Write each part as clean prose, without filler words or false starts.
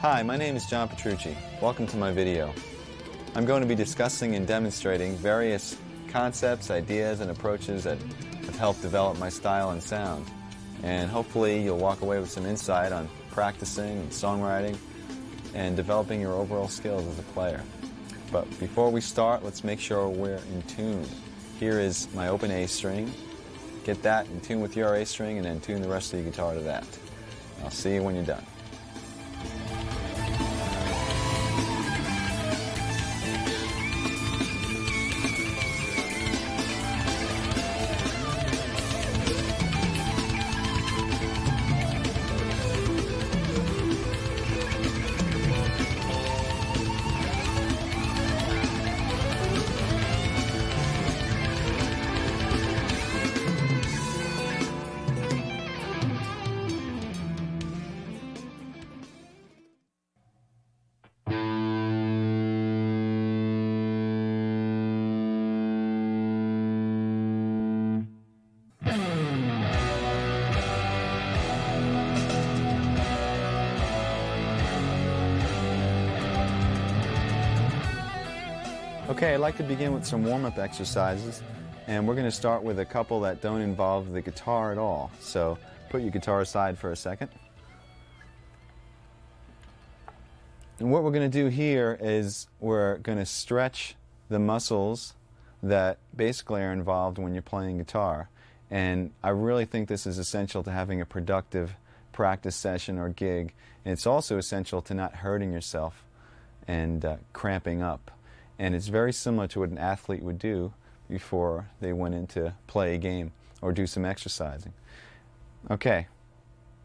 Hi, my name is John Petrucci. Welcome to my video. I'm going to be discussing and demonstrating various concepts, ideas, and approaches that have helped develop my style and sound. And hopefully you'll walk away with some insight on practicing and songwriting and developing your overall skills as a player. But before we start, let's make sure we're in tune. Here is my open A string. Get that in tune with your A string and then tune the rest of your guitar to that. I'll see you when you're done. Okay, I'd like to begin with some warm-up exercises, and we're going to start with a couple that don't involve the guitar at all. So put your guitar aside for a second. And what we're going to do here is we're going to stretch the muscles that basically are involved when you're playing guitar. And I really think this is essential to having a productive practice session or gig. And it's also essential to not hurting yourself and cramping up. And it's very similar to what an athlete would do before they went in to play a game or do some exercising. Okay,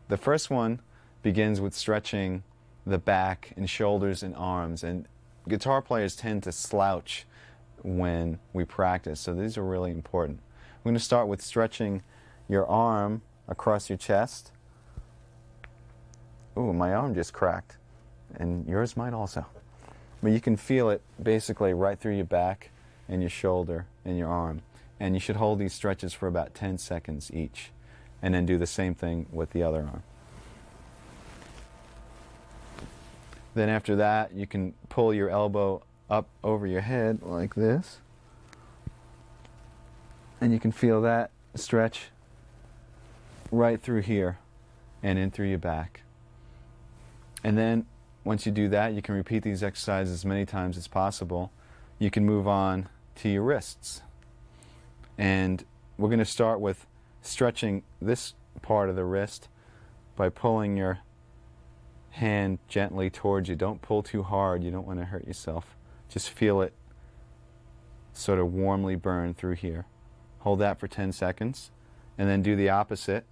the first one begins with stretching the back and shoulders and arms. And guitar players tend to slouch when we practice, so these are really important. I'm going to start with stretching your arm across your chest. Ooh, my arm just cracked, and yours might also. But you can feel it basically right through your back and your shoulder and your arm. And you should hold these stretches for about 10 seconds each. And then do the same thing with the other arm. Then after that, you can pull your elbow up over your head like this. And you can feel that stretch right through here and in through your back. And then once you do that, you can repeat these exercises as many times as possible. You can move on to your wrists. And we're going to start with stretching this part of the wrist by pulling your hand gently towards you. Don't pull too hard. You don't want to hurt yourself. Just feel it sort of warmly burn through here. Hold that for 10 seconds. And then do the opposite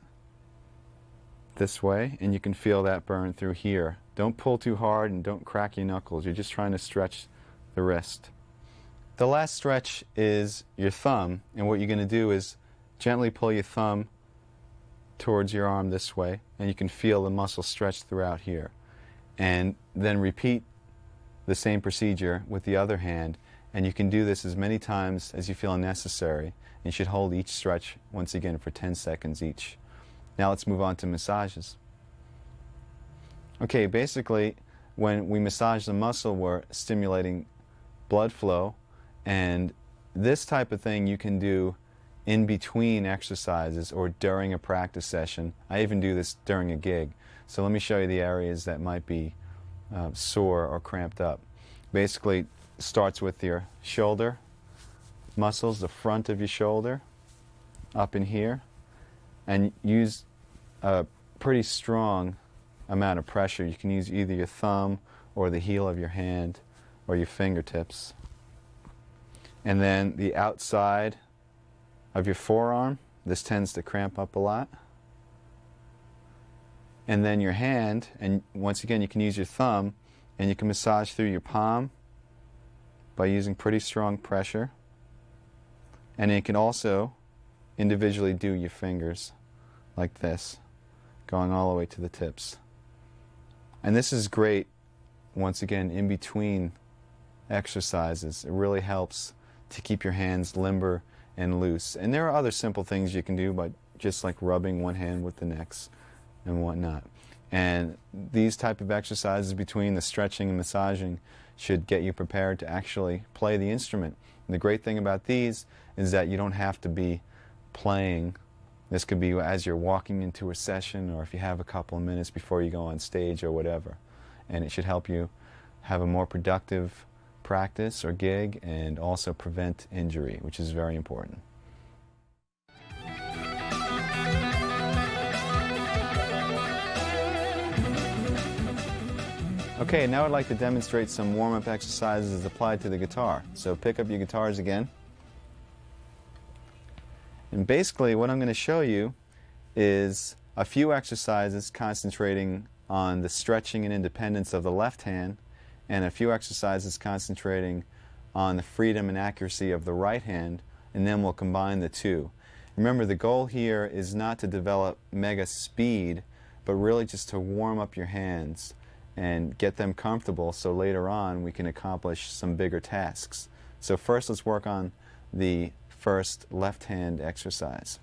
this way. And you can feel that burn through here. Don't pull too hard and don't crack your knuckles. You're just trying to stretch the wrist. The last stretch is your thumb, and what you're going to do is gently pull your thumb towards your arm this way, and you can feel the muscle stretch throughout here. And then repeat the same procedure with the other hand, and you can do this as many times as you feel necessary. You should hold each stretch once again for 10 seconds each. Now let's move on to massages. Okay, basically, when we massage the muscle, we're stimulating blood flow, and this type of thing you can do in between exercises or during a practice session. I even do this during a gig. So let me show you the areas that might be sore or cramped up. Basically, starts with your shoulder muscles, the front of your shoulder, up in here, and use a pretty strong amount of pressure. You can use either your thumb or the heel of your hand or your fingertips. And then the outside of your forearm, this tends to cramp up a lot. And then your hand, and once again you can use your thumb, and you can massage through your palm by using pretty strong pressure. And you can also individually do your fingers like this, going all the way to the tips. And this is great, once again, in between exercises. It really helps to keep your hands limber and loose. And there are other simple things you can do, but just like rubbing one hand with the next and whatnot. And these type of exercises between the stretching and massaging should get you prepared to actually play the instrument. And the great thing about these is that you don't have to be playing. This could be as you're walking into a session, or if you have a couple of minutes before you go on stage or whatever. And it should help you have a more productive practice or gig, and also prevent injury, which is very important. Okay, now I'd like to demonstrate some warm-up exercises applied to the guitar. So pick up your guitars again. And basically what I'm going to show you is a few exercises concentrating on the stretching and independence of the left hand, and a few exercises concentrating on the freedom and accuracy of the right hand, and then we'll combine the two. Remember, the goal here is not to develop mega speed, but really just to warm up your hands and get them comfortable so later on we can accomplish some bigger tasks. So first let's work on the first left hand exercise.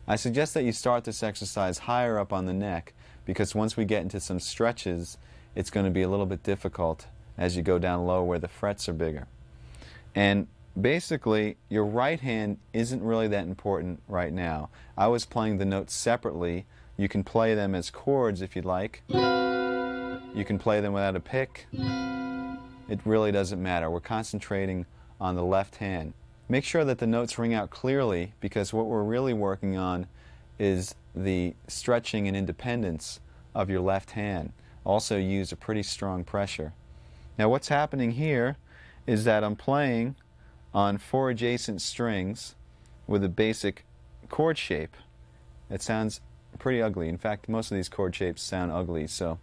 I suggest that you start this exercise higher up on the neck, because once we get into some stretches, it's going to be a little bit difficult as you go down low where the frets are bigger. And basically, your right hand isn't really that important right now. I was playing the notes separately. You can play them as chords if you'd like. You can play them without a pick. It really doesn't matter. We're concentrating on the left hand. Make sure that the notes ring out clearly, because what we're really working on is the stretching and independence of your left hand. Also use a pretty strong pressure. Now what's happening here is that I'm playing on 4 adjacent strings with a basic chord shape. It sounds pretty ugly. In fact, most of these chord shapes sound ugly, so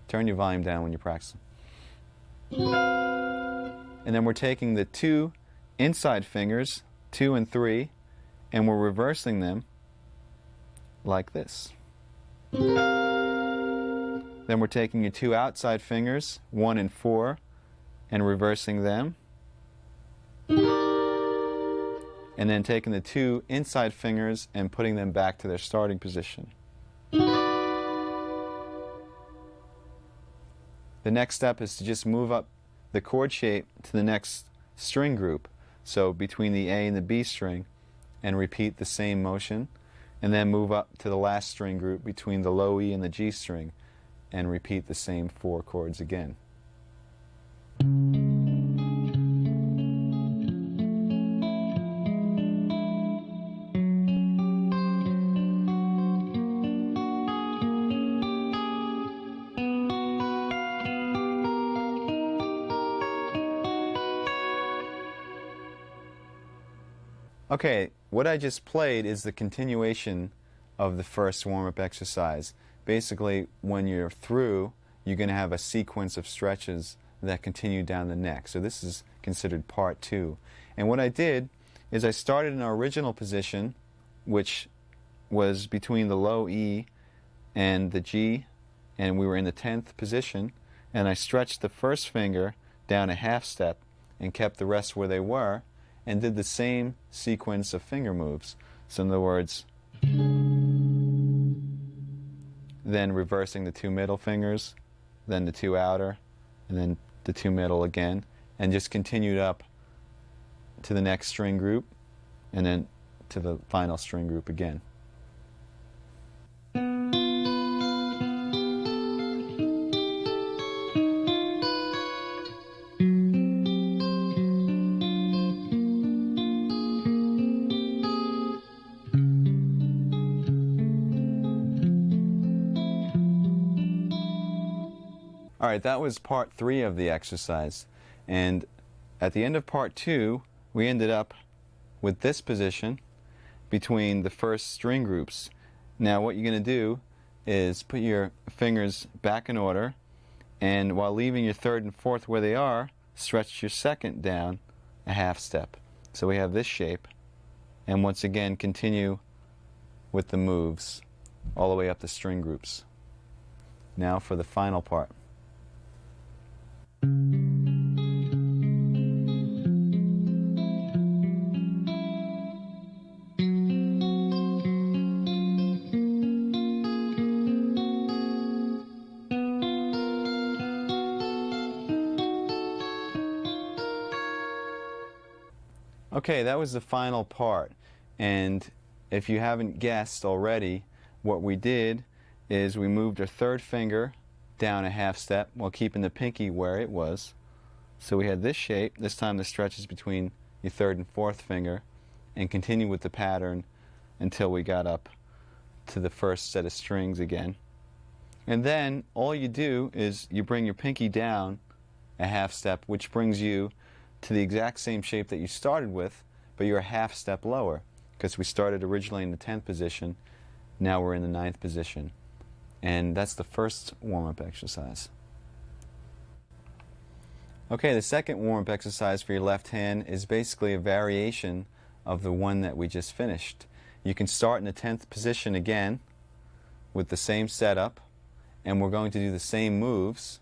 turn your volume down when you practice. And then we're taking the 2 inside fingers, 2 and 3, and we're reversing them like this. Then we're taking your 2 outside fingers, 1 and 4, and reversing them. And then taking the 2 inside fingers and putting them back to their starting position. The next step is to just move up the chord shape to the next string group. So between the A and the B string, and repeat the same motion, and then move up to the last string group between the low E and the G string, and repeat the same 4 chords again. Okay, what I just played is the continuation of the first warm-up exercise. Basically, when you're through, you're going to have a sequence of stretches that continue down the neck. So this is considered part 2. And what I did is I started in our original position, which was between the low E and the G, and we were in the 10th position, and I stretched the first finger down a half step and kept the rest where they were, and did the same sequence of finger moves. So in other words, then reversing the 2 middle fingers, then the 2 outer, and then the 2 middle again, and just continued up to the next string group, and then to the final string group again. Alright, that was part 3 of the exercise, and at the end of part 2 we ended up with this position between the first string groups. Now what you're going to do is put your fingers back in order, and while leaving your 3rd and 4th where they are, stretch your 2nd down a half step. So we have this shape, and once again continue with the moves all the way up the string groups. Now for the final part. Okay, that was the final part, and if you haven't guessed already, what we did is we moved our third finger down a half step while keeping the pinky where it was. So we had this shape. This time the stretch is between your third and fourth finger, and continue with the pattern until we got up to the first set of strings again. And then all you do is you bring your pinky down a half step, which brings you to the exact same shape that you started with, but you're a half step lower, because we started originally in the 10th position, now we're in the 9th position. And that's the first warm-up exercise. Okay, the second warm-up exercise for your left hand is basically a variation of the one that we just finished. You can start in the 10th position again with the same setup, and we're going to do the same moves.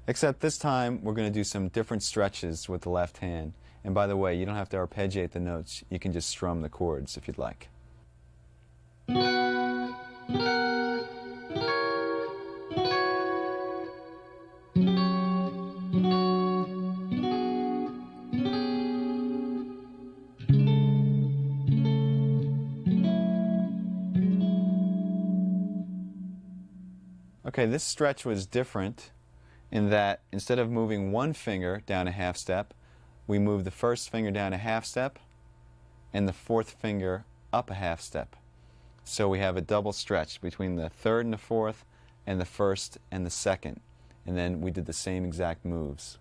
Except this time we're going to do some different stretches with the left hand. And by the way, you don't have to arpeggiate the notes. You can just strum the chords if you'd like. Okay, this stretch was different in that instead of moving one finger down a half step, we move the first finger down a half step and the fourth finger up a half step. So we have a double stretch between the third and the fourth and the first and the second. And then we did the same exact moves.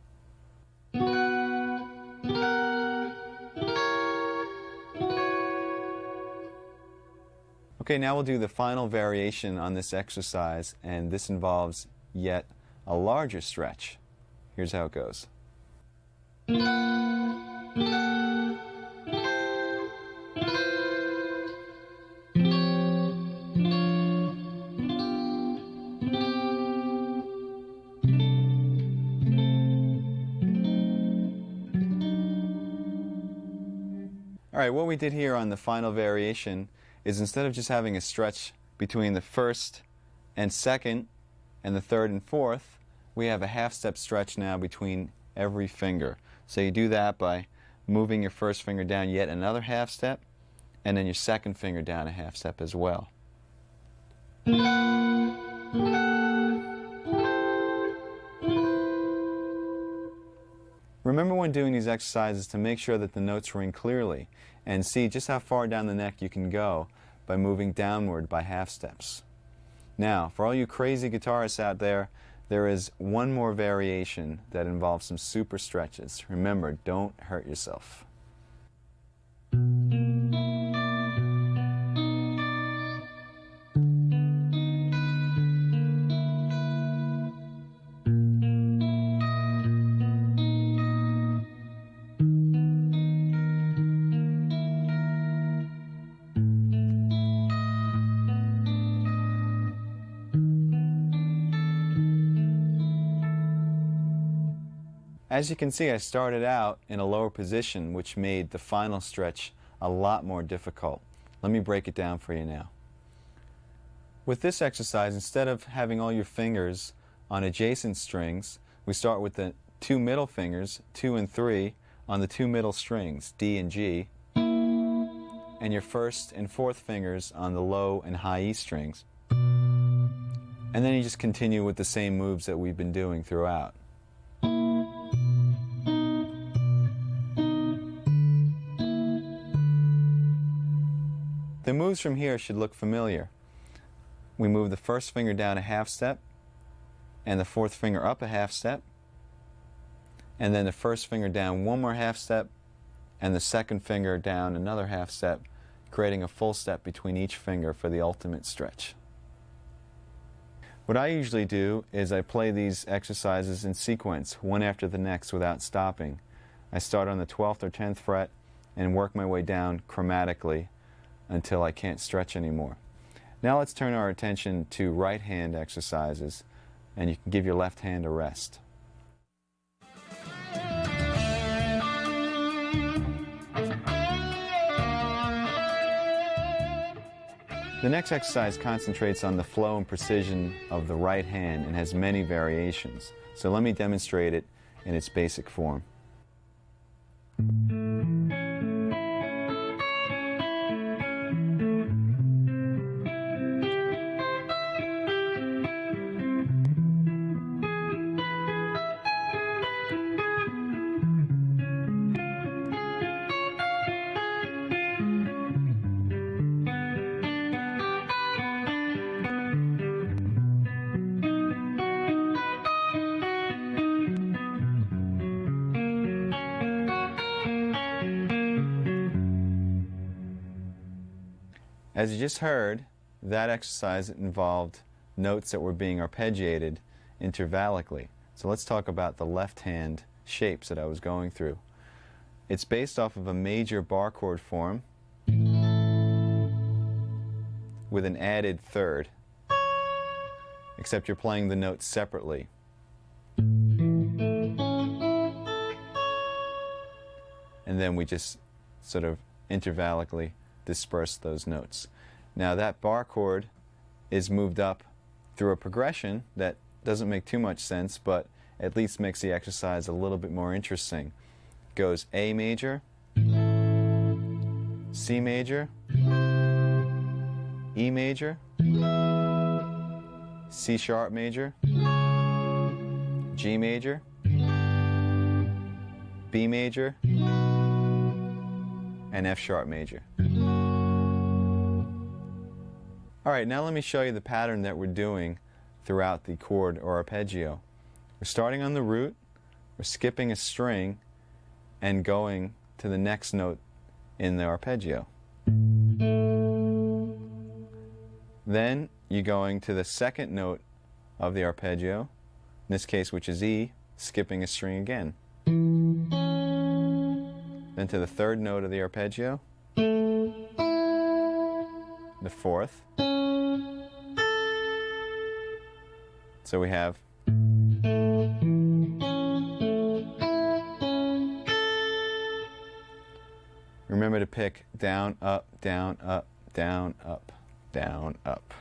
Okay, now we'll do the final variation on this exercise, and this involves yet a larger stretch. Here's how it goes. Alright, what we did here on the final variation is instead of just having a stretch between the first and second and the third and fourth, we have a half-step stretch now between every finger. So you do that by moving your first finger down yet another half step, and then your second finger down a half step as well. Remember when doing these exercises to make sure that the notes ring clearly, and see just how far down the neck you can go by moving downward by half steps. Now, for all you crazy guitarists out there, there is one more variation that involves some super stretches. Remember, don't hurt yourself. As you can see, I started out in a lower position, which made the final stretch a lot more difficult. Let me break it down for you now. With this exercise, instead of having all your fingers on adjacent strings, we start with the two middle fingers, 2 and 3, on the two middle strings, D and G, and your first and fourth fingers on the low and high E strings. And then you just continue with the same moves that we've been doing throughout. The moves from here should look familiar. We move the first finger down a half step, and the fourth finger up a half step, and then the first finger down one more half step, and the second finger down another half step, creating a full step between each finger for the ultimate stretch. What I usually do is I play these exercises in sequence, one after the next without stopping. I start on the 12th or 10th fret and work my way down chromatically until I can't stretch anymore. Now let's turn our attention to right hand exercises, and you can give your left hand a rest. The next exercise concentrates on the flow and precision of the right hand and has many variations. So let me demonstrate it in its basic form. As you just heard, that exercise involved notes that were being arpeggiated intervallically. So let's talk about the left hand shapes that I was going through. It's based off of a major bar chord form with an added third, except you're playing the notes separately. And then we just sort of intervallically disperse those notes. Now that bar chord is moved up through a progression that doesn't make too much sense, but at least makes the exercise a little bit more interesting. It goes A major, C major, E major, C sharp major, G major, B major, and F sharp major. Alright, now let me show you the pattern that we're doing throughout the chord or arpeggio. We're starting on the root, we're skipping a string, and going to the next note in the arpeggio. Then you're going to the second note of the arpeggio, in this case which is E, skipping a string again. Then to the third note of the arpeggio, the fourth. So we have remember to pick down, up, down, up, down, up, down, up.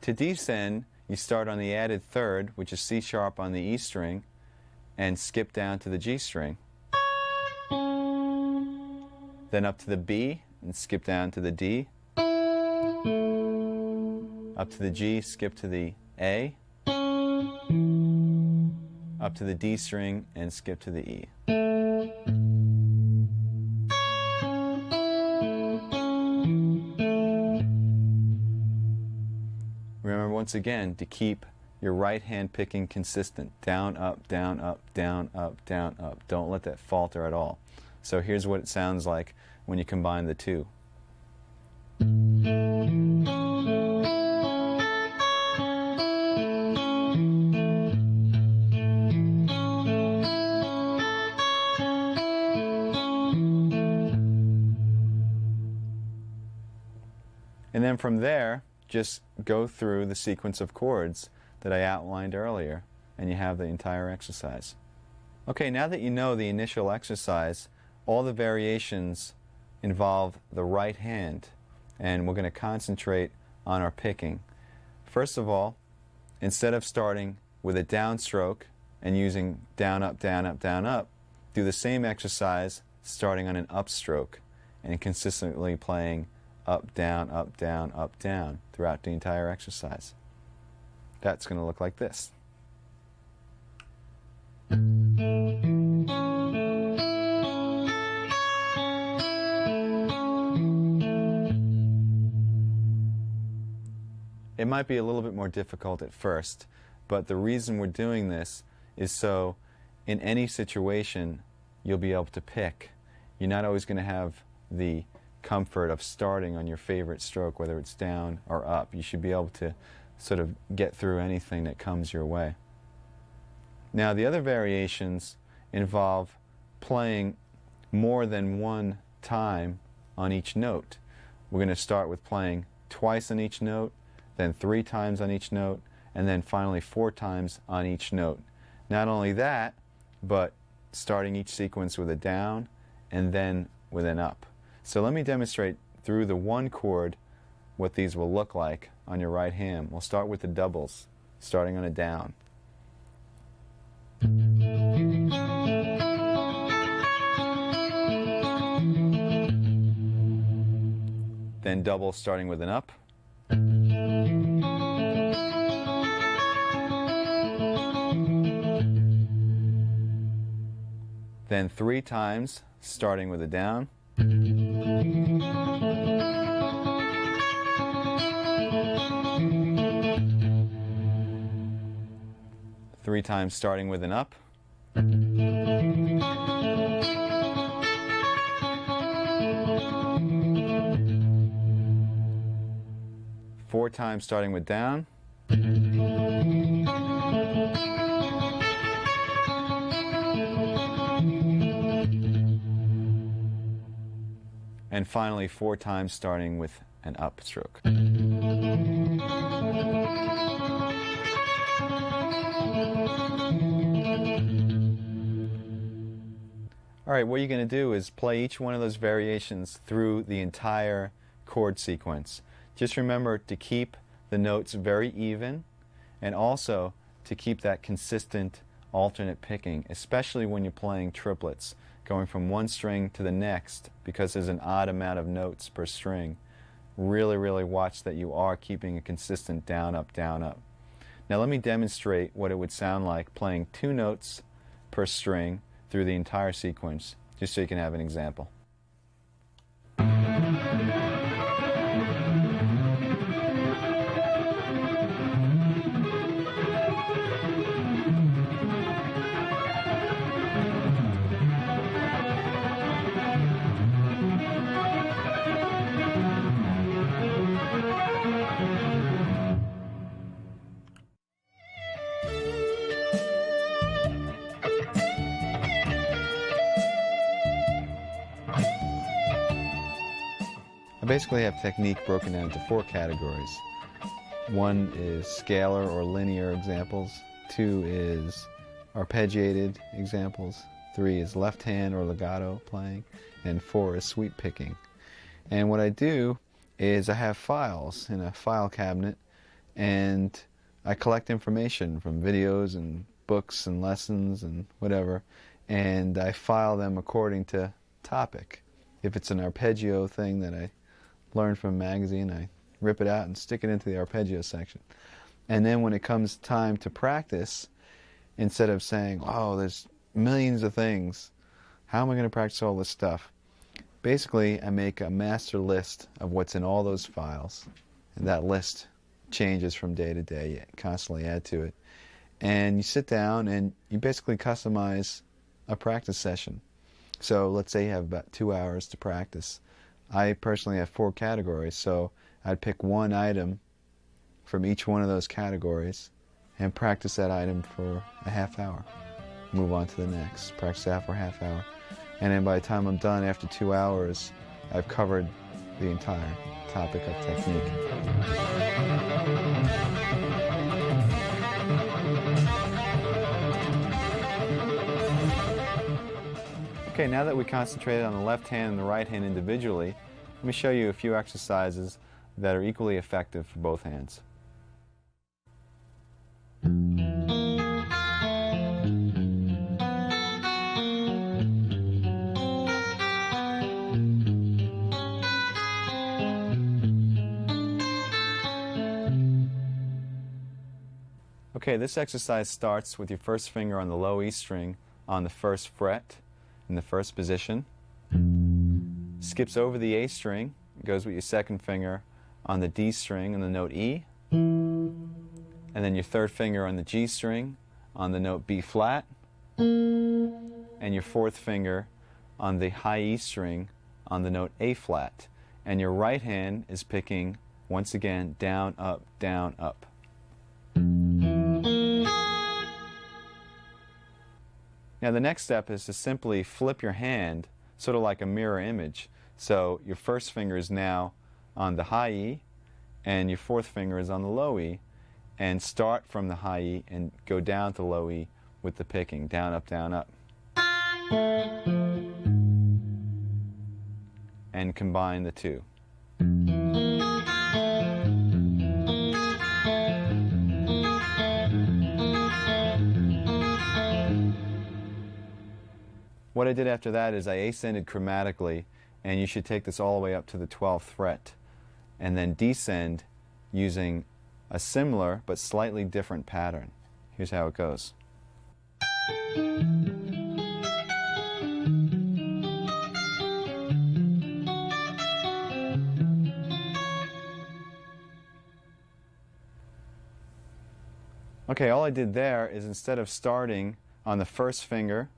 To descend, you start on the added third, which is C sharp on the E string, and skip down to the G string. Then up to the B and skip down to the D. Up to the G, skip to the A. Up to the D string and skip to the E. Remember once again to keep your right hand picking consistent. Down, up, down, up, down, up, down, up. Don't let that falter at all. So here's what it sounds like when you combine the two. And then from there, just go through the sequence of chords that I outlined earlier, and you have the entire exercise. Okay, now that you know the initial exercise, all the variations involve the right hand, and we're going to concentrate on our picking. First of all, instead of starting with a downstroke and using down, up, down, up, down, up, do the same exercise starting on an upstroke and consistently playing up, down, up, down, up, down throughout the entire exercise. That's going to look like this. It might be a little bit more difficult at first, but the reason we're doing this is so in any situation you'll be able to pick. you're not always going to have the comfort of starting on your favorite stroke, whether it's down or up. You should be able to sort of get through anything that comes your way. Now, the other variations involve playing more than one time on each note. We're going to start with playing twice on each note, then 3 times on each note, and then finally 4 times on each note. Not only that, but starting each sequence with a down and then with an up. So let me demonstrate through the one chord what these will look like on your right hand. We'll start with the doubles, starting on a down. Then double starting with an up. Then 3 times starting with a down. 3 times starting with an up. 4 times starting with down. And finally 4 times starting with an up stroke. Alright, what you're going to do is play each one of those variations through the entire chord sequence. Just remember to keep the notes very even, and also to keep that consistent alternate picking, especially when you're playing triplets, going from one string to the next because there's an odd amount of notes per string. Really, really watch that you are keeping a consistent down, up, down, up. Now let me demonstrate what it would sound like playing 2 notes per string through the entire sequence, just so you can have an example. I basically have technique broken down into 4 categories. 1 is scalar or linear examples, 2 is arpeggiated examples, 3 is left hand or legato playing, and 4 is sweep picking. And what I do is I have files in a file cabinet, and I collect information from videos and books and lessons and whatever, and I file them according to topic. If it's an arpeggio thing that I learned from a magazine, I rip it out and stick it into the arpeggio section. And then when it comes time to practice, instead of saying, oh, there's millions of things, how am I going to practice all this stuff? Basically, I make a master list of what's in all those files, and that list changes from day to day. You constantly add to it. And you sit down and you basically customize a practice session. So let's say you have about 2 hours to practice. I personally have 4 categories, so I'd pick one item from each one of those categories and practice that item for a half hour. Move on to the next, practice that for a half hour. And then by the time I'm done after 2 hours, I've covered the entire topic of technique. Okay, now that we concentrated on the left hand and the right hand individually, let me show you a few exercises that are equally effective for both hands. Okay, this exercise starts with your first finger on the low E string on the first fret in the first position, skips over the A string, goes with your second finger on the D string on the note E, and then your third finger on the G string on the note B flat, and your fourth finger on the high E string on the note A flat. And your right hand is picking, once again, down, up, down, up. Now the next step is to simply flip your hand, sort of like a mirror image. So your first finger is now on the high E, and your fourth finger is on the low E, and start from the high E and go down to low E with the picking, down, up, down, up. And combine the two. What I did after that is I ascended chromatically, and you should take this all the way up to the 12th fret, and then descend using a similar but slightly different pattern. Here's how it goes. Okay, all I did there is instead of starting on the first finger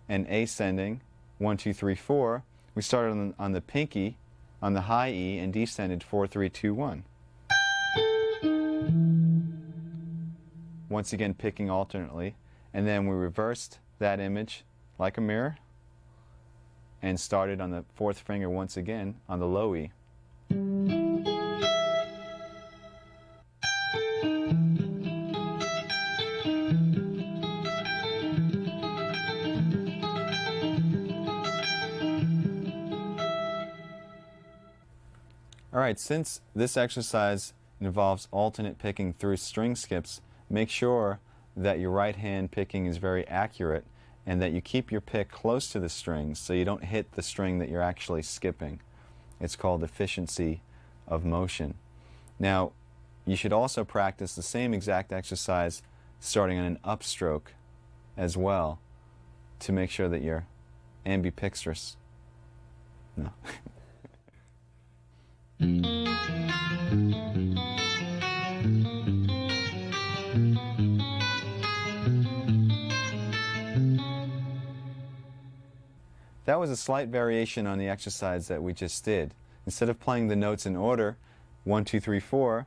and ascending 1, 2, 3, 4, we started on the pinky on the high E and descended 4, 3, 2, 1. Once again picking alternately, and then we reversed that image like a mirror and started on the fourth finger once again on the low E. Alright, since this exercise involves alternate picking through string skips, make sure that your right hand picking is very accurate and that you keep your pick close to the strings so you don't hit the string that you're actually skipping. It's called efficiency of motion. Now, you should also practice the same exact exercise starting on an upstroke as well to make sure that you're ambidextrous. No. That was a slight variation on the exercise that we just did. Instead of playing the notes in order, 1, 2, 3, 4,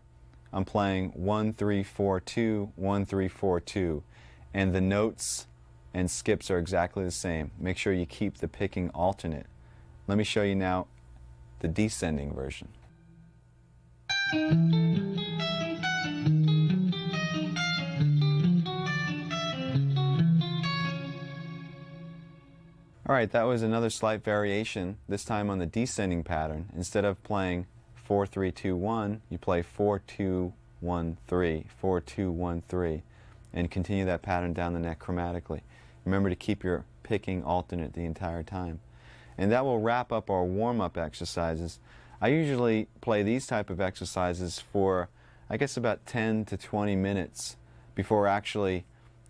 I'm playing 1, 3, 4, 2, 1, 3, 4, 2. And the notes and skips are exactly the same. Make sure you keep the picking alternate. Let me show you now the descending version. Alright, that was another slight variation, this time on the descending pattern. Instead of playing 4, 3, 2, 1, you play 4, 2, 1, 3, 4, 2, 1, 3, and continue that pattern down the neck chromatically. Remember to keep your picking alternate the entire time. And that will wrap up our warm-up exercises. I usually play these type of exercises for, I guess, about 10 to 20 minutes before actually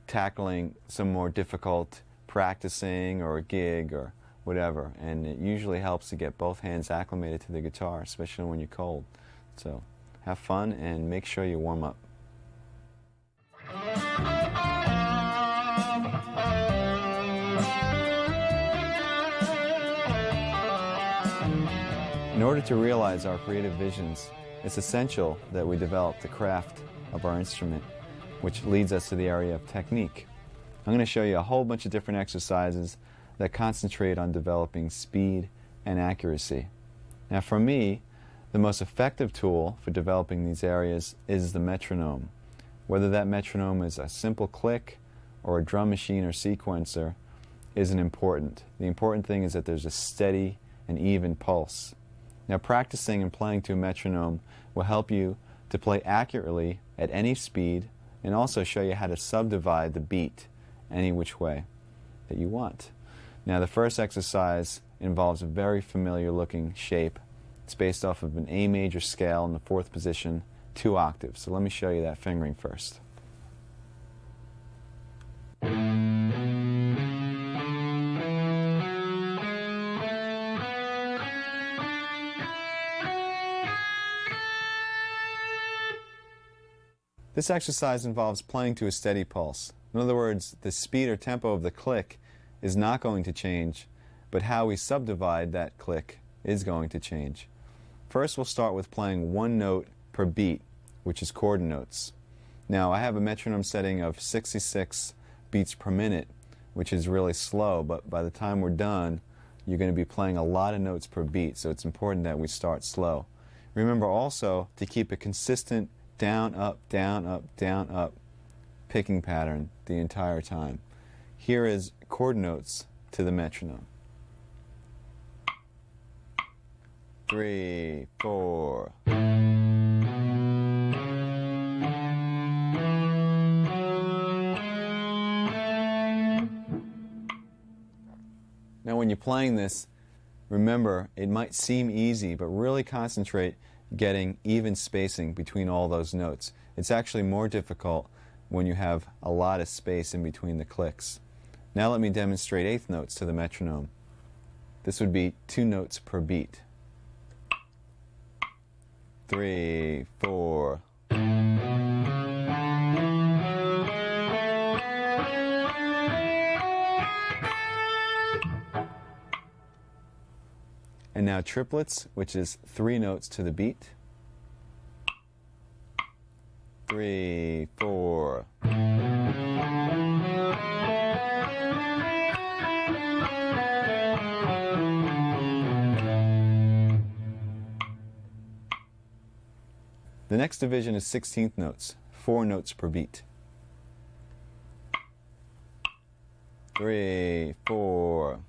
tackling some more difficult practicing or a gig or whatever. And it usually helps to get both hands acclimated to the guitar, especially when you're cold. So have fun and make sure you warm up. In order to realize our creative visions, it's essential that we develop the craft of our instrument, which leads us to the area of technique. I'm going to show you a whole bunch of different exercises that concentrate on developing speed and accuracy. Now for me, the most effective tool for developing these areas is the metronome. Whether that metronome is a simple click or a drum machine or sequencer isn't important. The important thing is that there's a steady and even pulse. Now practicing and playing to a metronome will help you to play accurately at any speed and also show you how to subdivide the beat any which way that you want. Now the first exercise involves a very familiar looking shape. It's based off of an A major scale in the 4th position, 2 octaves. So let me show you that fingering first. This exercise involves playing to a steady pulse. In other words, the speed or tempo of the click is not going to change, but how we subdivide that click is going to change. First, we'll start with playing one note per beat, which is chord notes. Now, I have a metronome setting of 66 beats per minute, which is really slow, but by the time we're done, you're going to be playing a lot of notes per beat, so it's important that we start slow. Remember also to keep a consistent down, up, down, up, down, up picking pattern the entire time. Here is chord notes to the metronome. 3, 4. Now when you're playing this, remember, it might seem easy, but really concentrate getting even spacing between all those notes. It's actually more difficult when you have a lot of space in between the clicks. Now let me demonstrate eighth notes to the metronome. This would be 2 notes per beat. 3, 4. And now triplets, which is 3 notes to the beat. 3, 4. The next division is 16th notes, 4 notes per beat. 3, 4.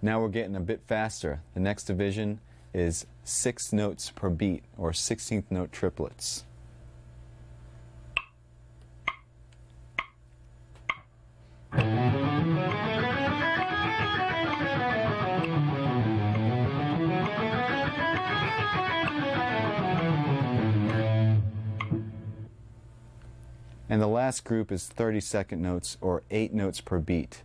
Now we're getting a bit faster. The next division is 6 notes per beat, or 16th note triplets. And the last group is 32nd notes, or 8 notes per beat.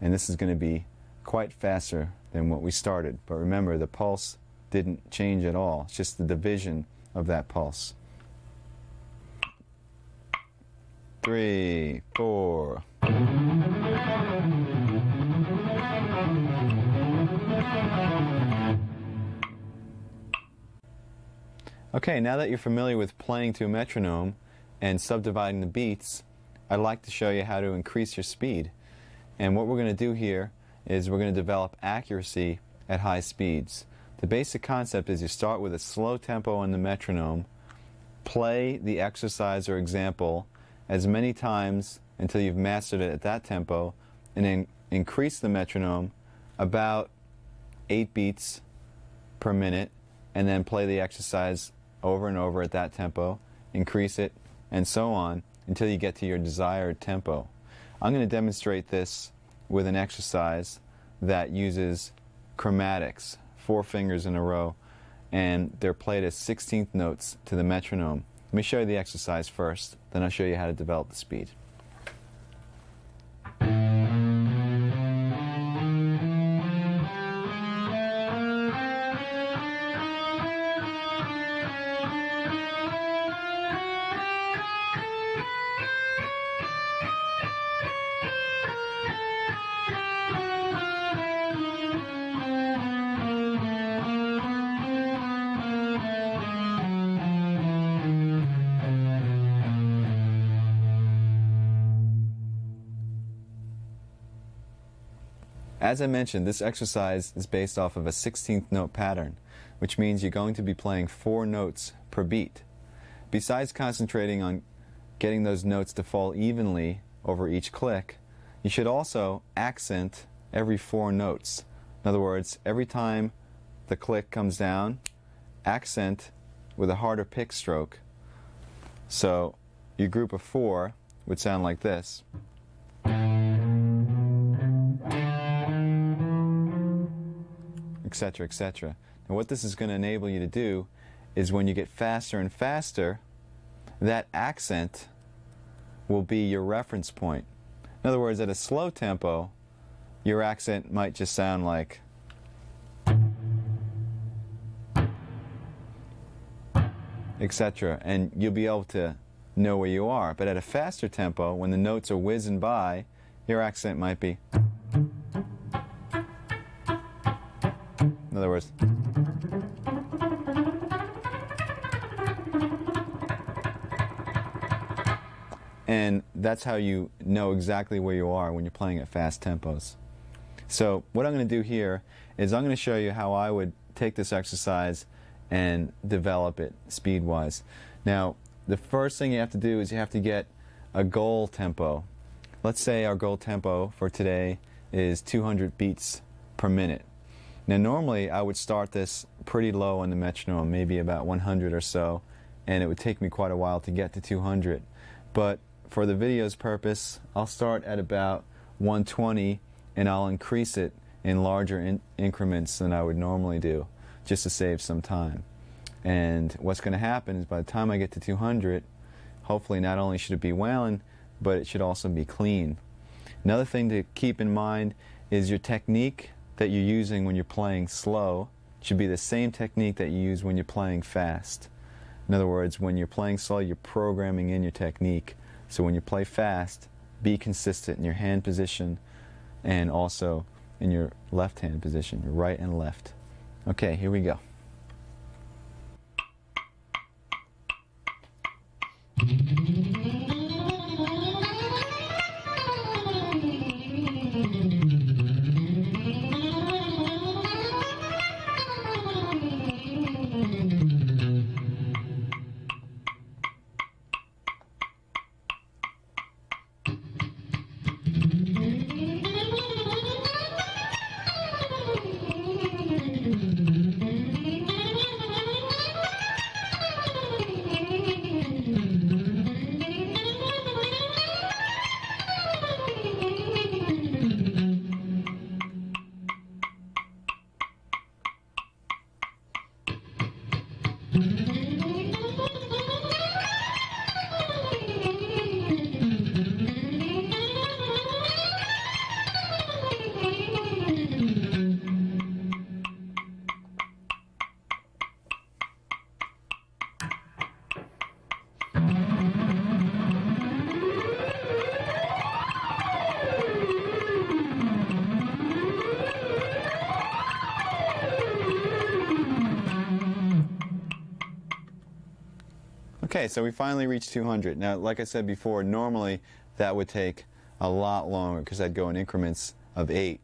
And this is going to be quite faster than what we started. But remember, the pulse didn't change at all. It's just the division of that pulse. 3, 4. Okay, now that you're familiar with playing to a metronome and subdividing the beats, I'd like to show you how to increase your speed. And what we're going to do here is we're going to develop accuracy at high speeds. The basic concept is you start with a slow tempo on the metronome, play the exercise or example as many times until you've mastered it at that tempo, and then increase the metronome about 8 beats per minute, and then play the exercise over and over at that tempo, increase it, and so on until you get to your desired tempo. I'm going to demonstrate this with an exercise that uses chromatics, 4 fingers in a row, and they're played as 16th notes to the metronome. Let me show you the exercise first, then I'll show you how to develop the speed. As I mentioned, this exercise is based off of a 16th note pattern, which means you're going to be playing 4 notes per beat. Besides concentrating on getting those notes to fall evenly over each click, you should also accent every 4 notes. In other words, every time the click comes down, accent with a harder pick stroke. So your group of 4 would sound like this. Etc., etc. And what this is going to enable you to do is when you get faster and faster, that accent will be your reference point. In other words, at a slow tempo, your accent might just sound like etc. And you'll be able to know where you are. But at a faster tempo, when the notes are whizzing by, your accent might be, in other words, and that's how you know exactly where you are when you're playing at fast tempos. So what I'm going to do here is I'm going to show you how I would take this exercise and develop it speed-wise. Now, the first thing you have to do is you have to get a goal tempo. Let's say our goal tempo for today is 200 beats per minute. Now, normally I would start this pretty low on the metronome, maybe about 100 or so, and it would take me quite a while to get to 200. But for the video's purpose, I'll start at about 120 and I'll increase it in larger increments than I would normally do, just to save some time. And what's going to happen is by the time I get to 200, hopefully not only should it be wailing, but it should also be clean. Another thing to keep in mind is your technique that you're using when you're playing slow should be the same technique that you use when you're playing fast. In other words, when you're playing slow, you're programming in your technique. So when you play fast, be consistent in your hand position and also in your left hand position, your right and left. Okay, here we go. Okay, so we finally reached 200. Now, like I said before, normally that would take a lot longer because I'd go in increments of 8.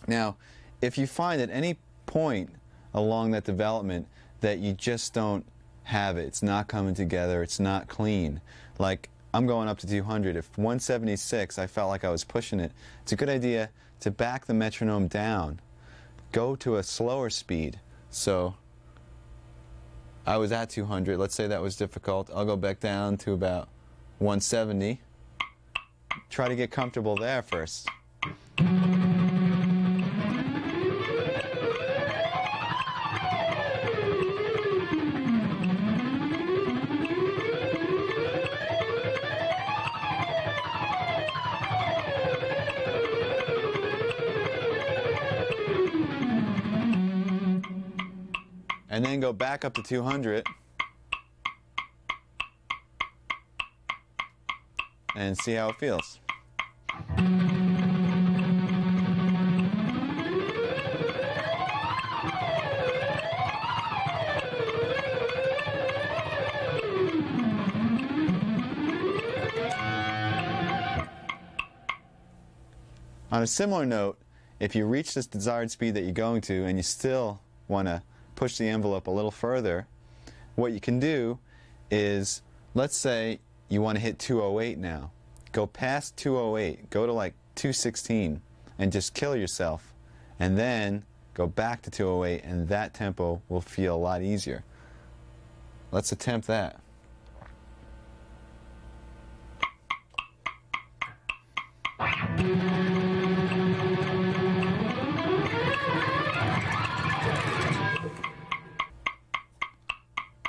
Now, if you find at any point along that development that you just don't have it, it's not coming together, it's not clean, like I'm going up to 200. If 176, I felt like I was pushing it, it's a good idea to back the metronome down. Go to a slower speed. So I was at 200. Let's say that was difficult. I'll go back down to about 170. Try to get comfortable there first. And then go back up to 200 and see how it feels. On a similar note, if you reach this desired speed that you're going to and you still want to push the envelope a little further, what you can do is, let's say you want to hit 208 now. Go past 208, go to like 216 and just kill yourself, and then go back to 208 and that tempo will feel a lot easier. Let's attempt that.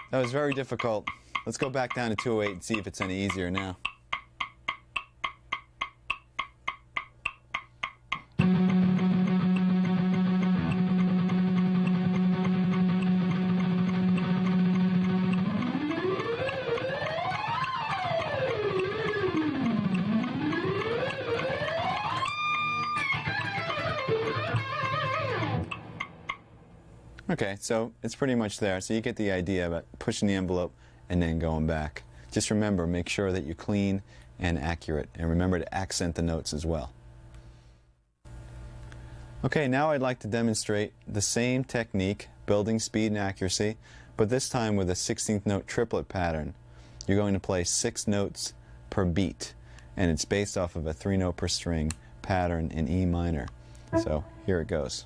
That was very difficult. Let's go back down to 208 and see if it's any easier now. Okay, so it's pretty much there. So you get the idea about pushing the envelope and then going back. Just remember, make sure that you're clean and accurate, and remember to accent the notes as well. Okay, now I'd like to demonstrate the same technique, building speed and accuracy, but this time with a 16th note triplet pattern. You're going to play 6 notes per beat, and it's based off of a 3-note per string pattern in E minor. So here it goes.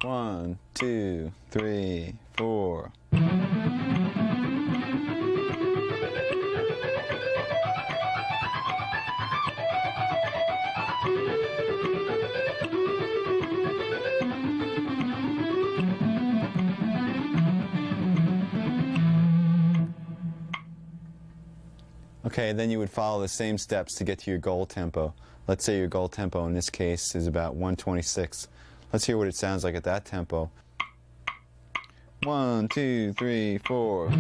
One, two, three, four. Okay, then you would follow the same steps to get to your goal tempo. Let's say your goal tempo in this case is about 126. Let's hear what it sounds like at that tempo. 1, 2, 3, 4.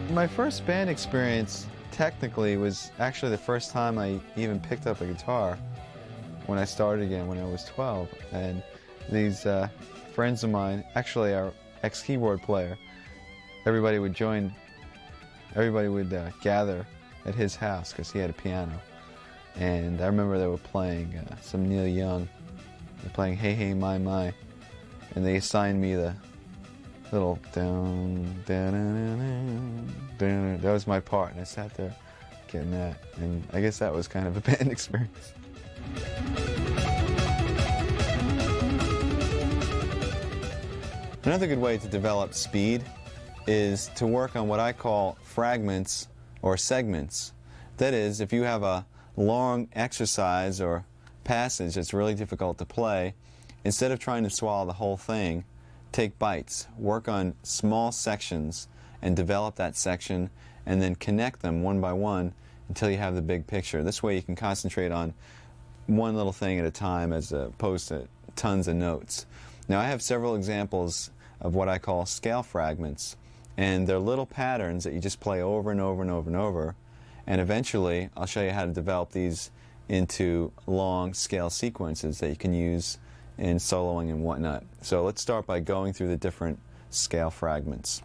My first band experience technically was actually the first time I even picked up a guitar when I started again when I was 12. And these friends of mine, actually our ex-keyboard player, everybody would gather at his house because he had a piano. And I remember they were playing some Neil Young. They were playing Hey Hey My My. And they assigned me the little down, down, down, down. That was my part, and I sat there getting that, and I guess that was kind of a band experience. Another good way to develop speed is to work on what I call fragments or segments. That is, if you have a long exercise or passage that's really difficult to play, instead of trying to swallow the whole thing, take bites, work on small sections and develop that section and then connect them one by one until you have the big picture. This way you can concentrate on one little thing at a time as opposed to tons of notes. Now I have several examples of what I call scale fragments, and they're little patterns that you just play over and over and over and over, and eventually I'll show you how to develop these into long scale sequences that you can use in soloing and whatnot. So let's start by going through the different scale fragments.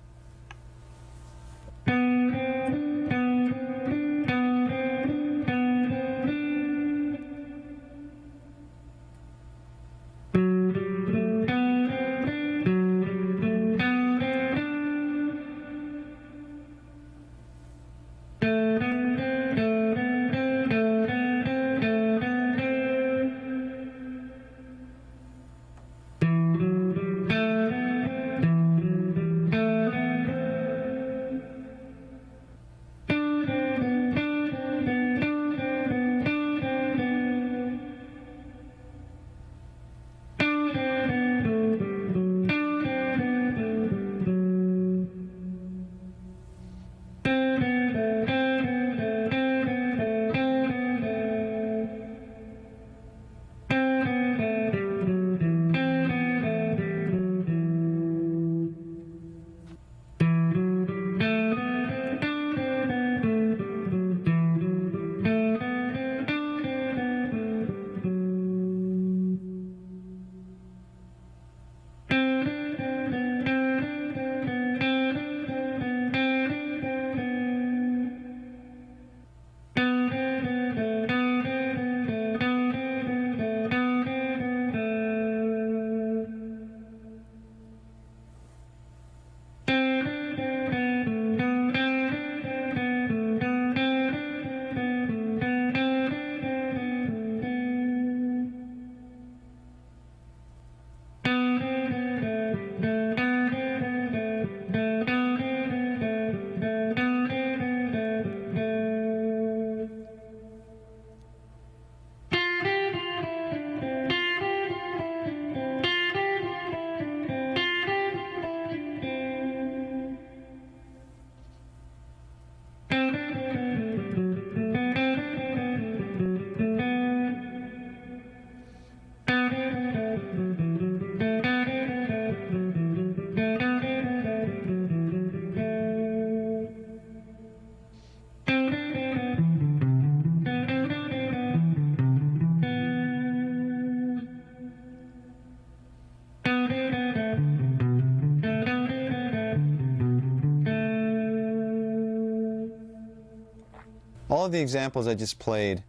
All of the examples I just played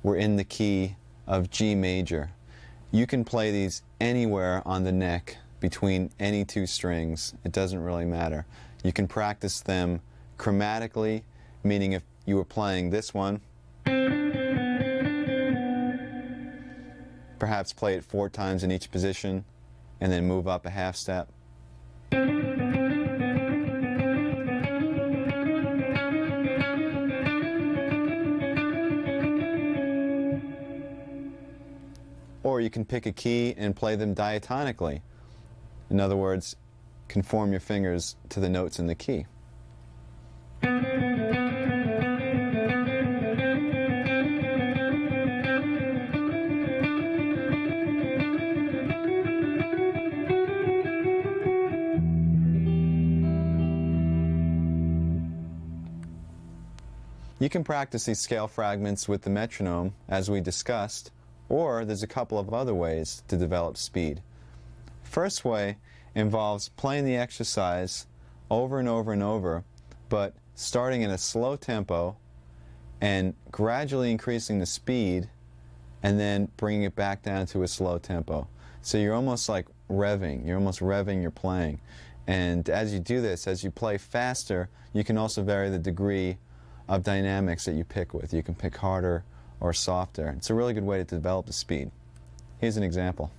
were in the key of G major. You can play these anywhere on the neck between any two strings. It doesn't really matter. You can practice them chromatically, meaning if you were playing this one, perhaps play it 4 times in each position and then move up a half step. Or you can pick a key and play them diatonically. In other words, conform your fingers to the notes in the key. You can practice these scale fragments with the metronome, as we discussed, or there's a couple of other ways to develop speed. First way involves playing the exercise over and over and over, but starting in a slow tempo and gradually increasing the speed and then bringing it back down to a slow tempo. So you're almost like revving, you're almost revving your playing. And as you do this, as you play faster, you can also vary the degree of dynamics that you pick with. You can pick harder or softer. It's a really good way to develop the speed. Here's an example.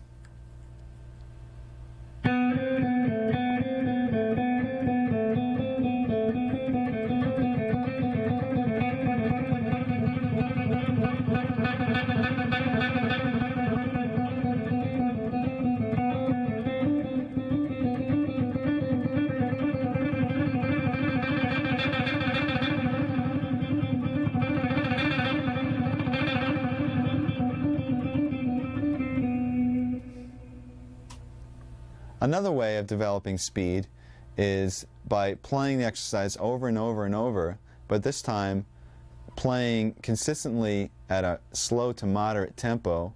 Another way of developing speed is by playing the exercise over and over and over, but this time playing consistently at a slow to moderate tempo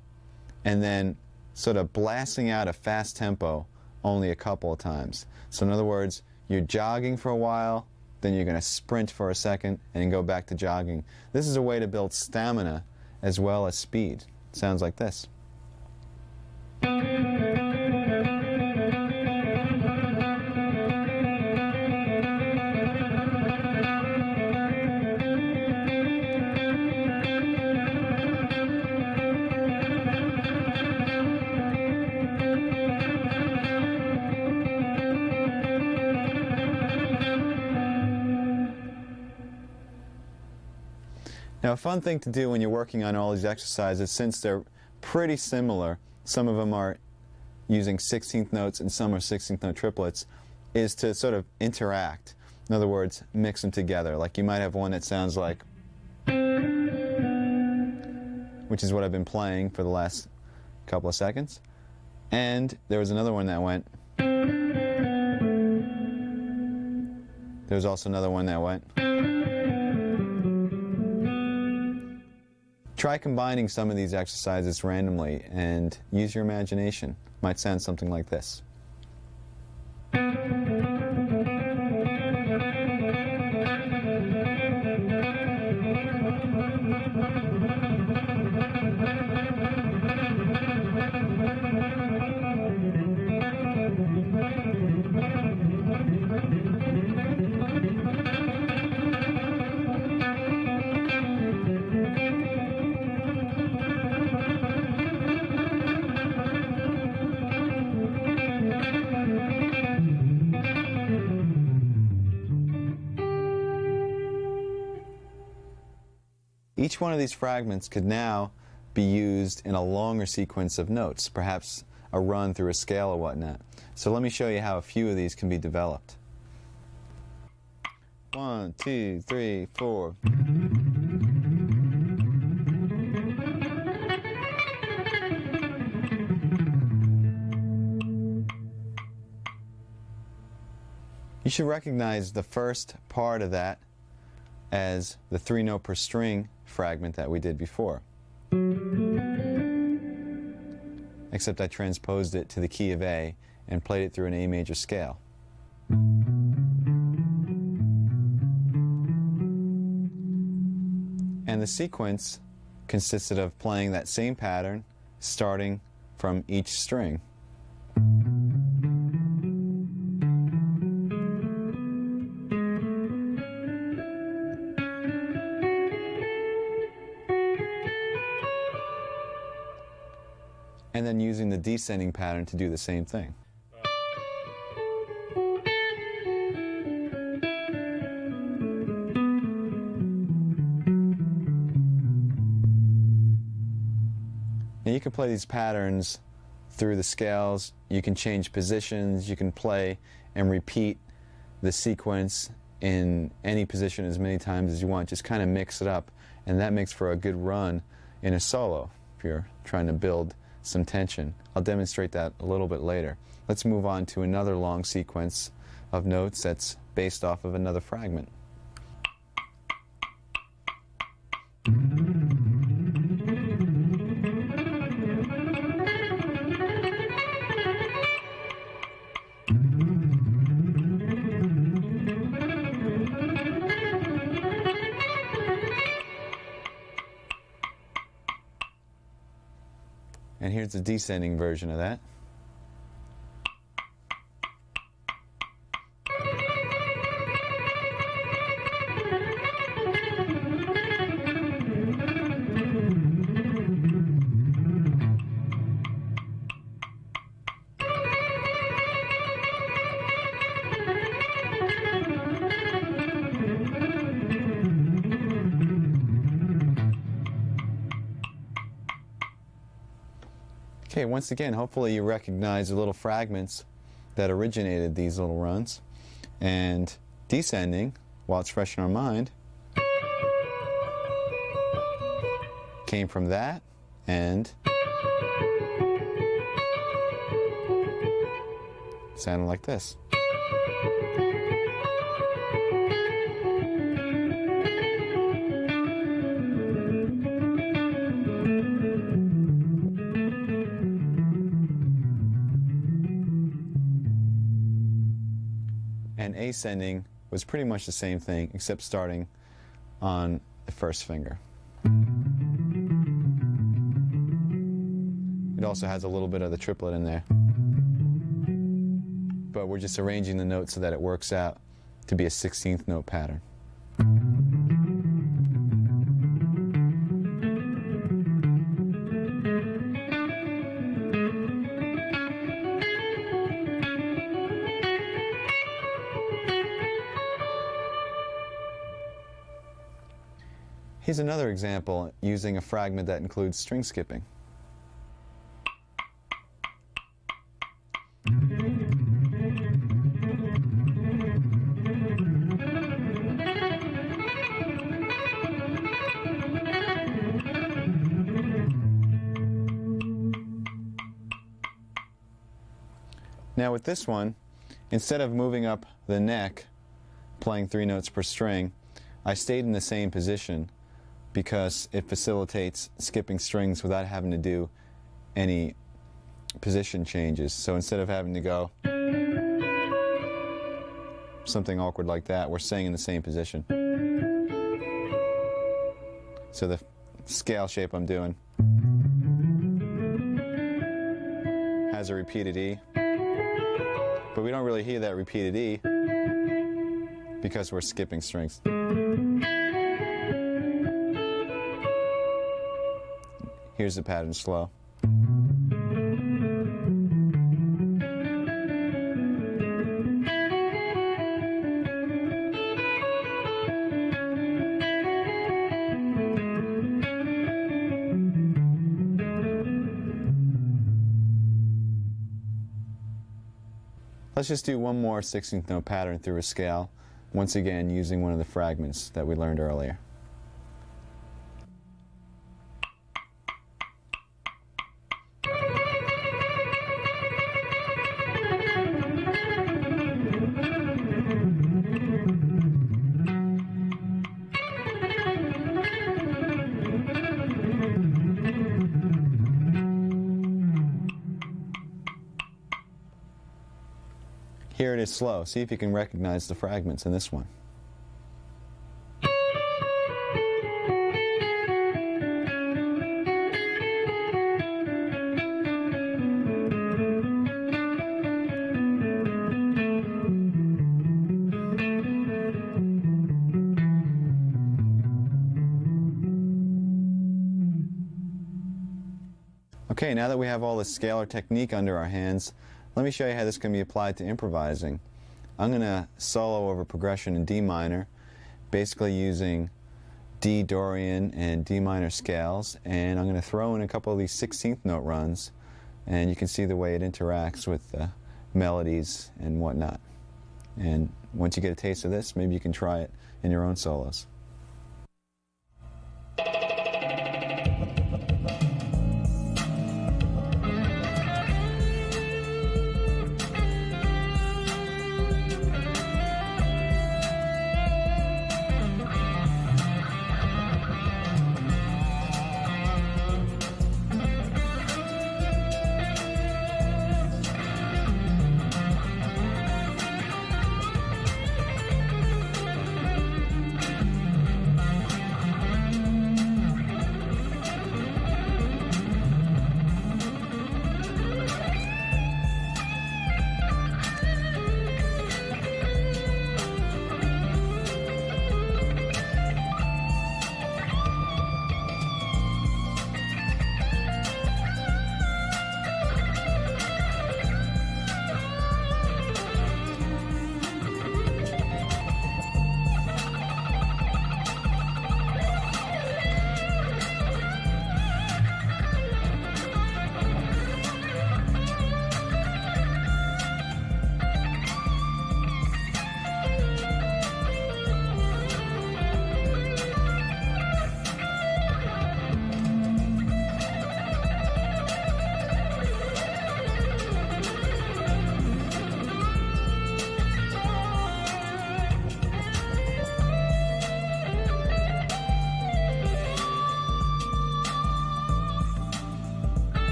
and then sort of blasting out a fast tempo only a couple of times. So in other words, you're jogging for a while, then you're going to sprint for a second and go back to jogging. This is a way to build stamina as well as speed. It sounds like this. Now, a fun thing to do when you're working on all these exercises, since they're pretty similar, some of them are using 16th notes and some are 16th note triplets, is to sort of interact. In other words, mix them together. Like you might have one that sounds like, which is what I've been playing for the last couple of seconds. And there was another one that went. There was also another one that went. Try combining some of these exercises randomly and use your imagination. It might sound something like this. Each one of these fragments could now be used in a longer sequence of notes, perhaps a run through a scale or whatnot. So let me show you how a few of these can be developed. 1, 2, 3, 4. You should recognize the first part of that as the 3-note per string fragment that we did before. Except I transposed it to the key of A and played it through an A major scale. the sequence consisted of playing that same pattern, starting from each string. And then using the descending pattern to do the same thing. Now you can play these patterns through the scales. You can change positions. You can play and repeat the sequence in any position as many times as you want. Just kind of mix it up, and that makes for a good run in a solo if you're trying to build some tension. I'll demonstrate that a little bit later. Let's move on to another long sequence of notes that's based off of another fragment. And here's the descending version of that. Okay, once again, hopefully you recognize the little fragments that originated these little runs. And descending, while it's fresh in our mind, came from that and sounded like this. And ascending was pretty much the same thing, except starting on the first finger. It also has a little bit of the triplet in there. But we're just arranging the notes so that it works out to be a 16th note pattern. Here's another example using a fragment that includes string skipping. Now with this one, instead of moving up the neck, playing 3 notes per string, I stayed in the same position because it facilitates skipping strings without having to do any position changes. So instead of having to go something awkward like that, we're staying in the same position. So the scale shape I'm doing has a repeated E, but we don't really hear that repeated E because we're skipping strings. Here's the pattern slow. Let's just do one more 16th note pattern through a scale, once again using one of the fragments that we learned earlier. Here it is slow. See if you can recognize the fragments in this one. Okay, now that we have all the scalar technique under our hands, let me show you how this can be applied to improvising. I'm going to solo over progression in D minor, basically using D Dorian and D minor scales, and I'm going to throw in a couple of these 16th note runs, and you can see the way it interacts with the melodies and whatnot. And once you get a taste of this, maybe you can try it in your own solos.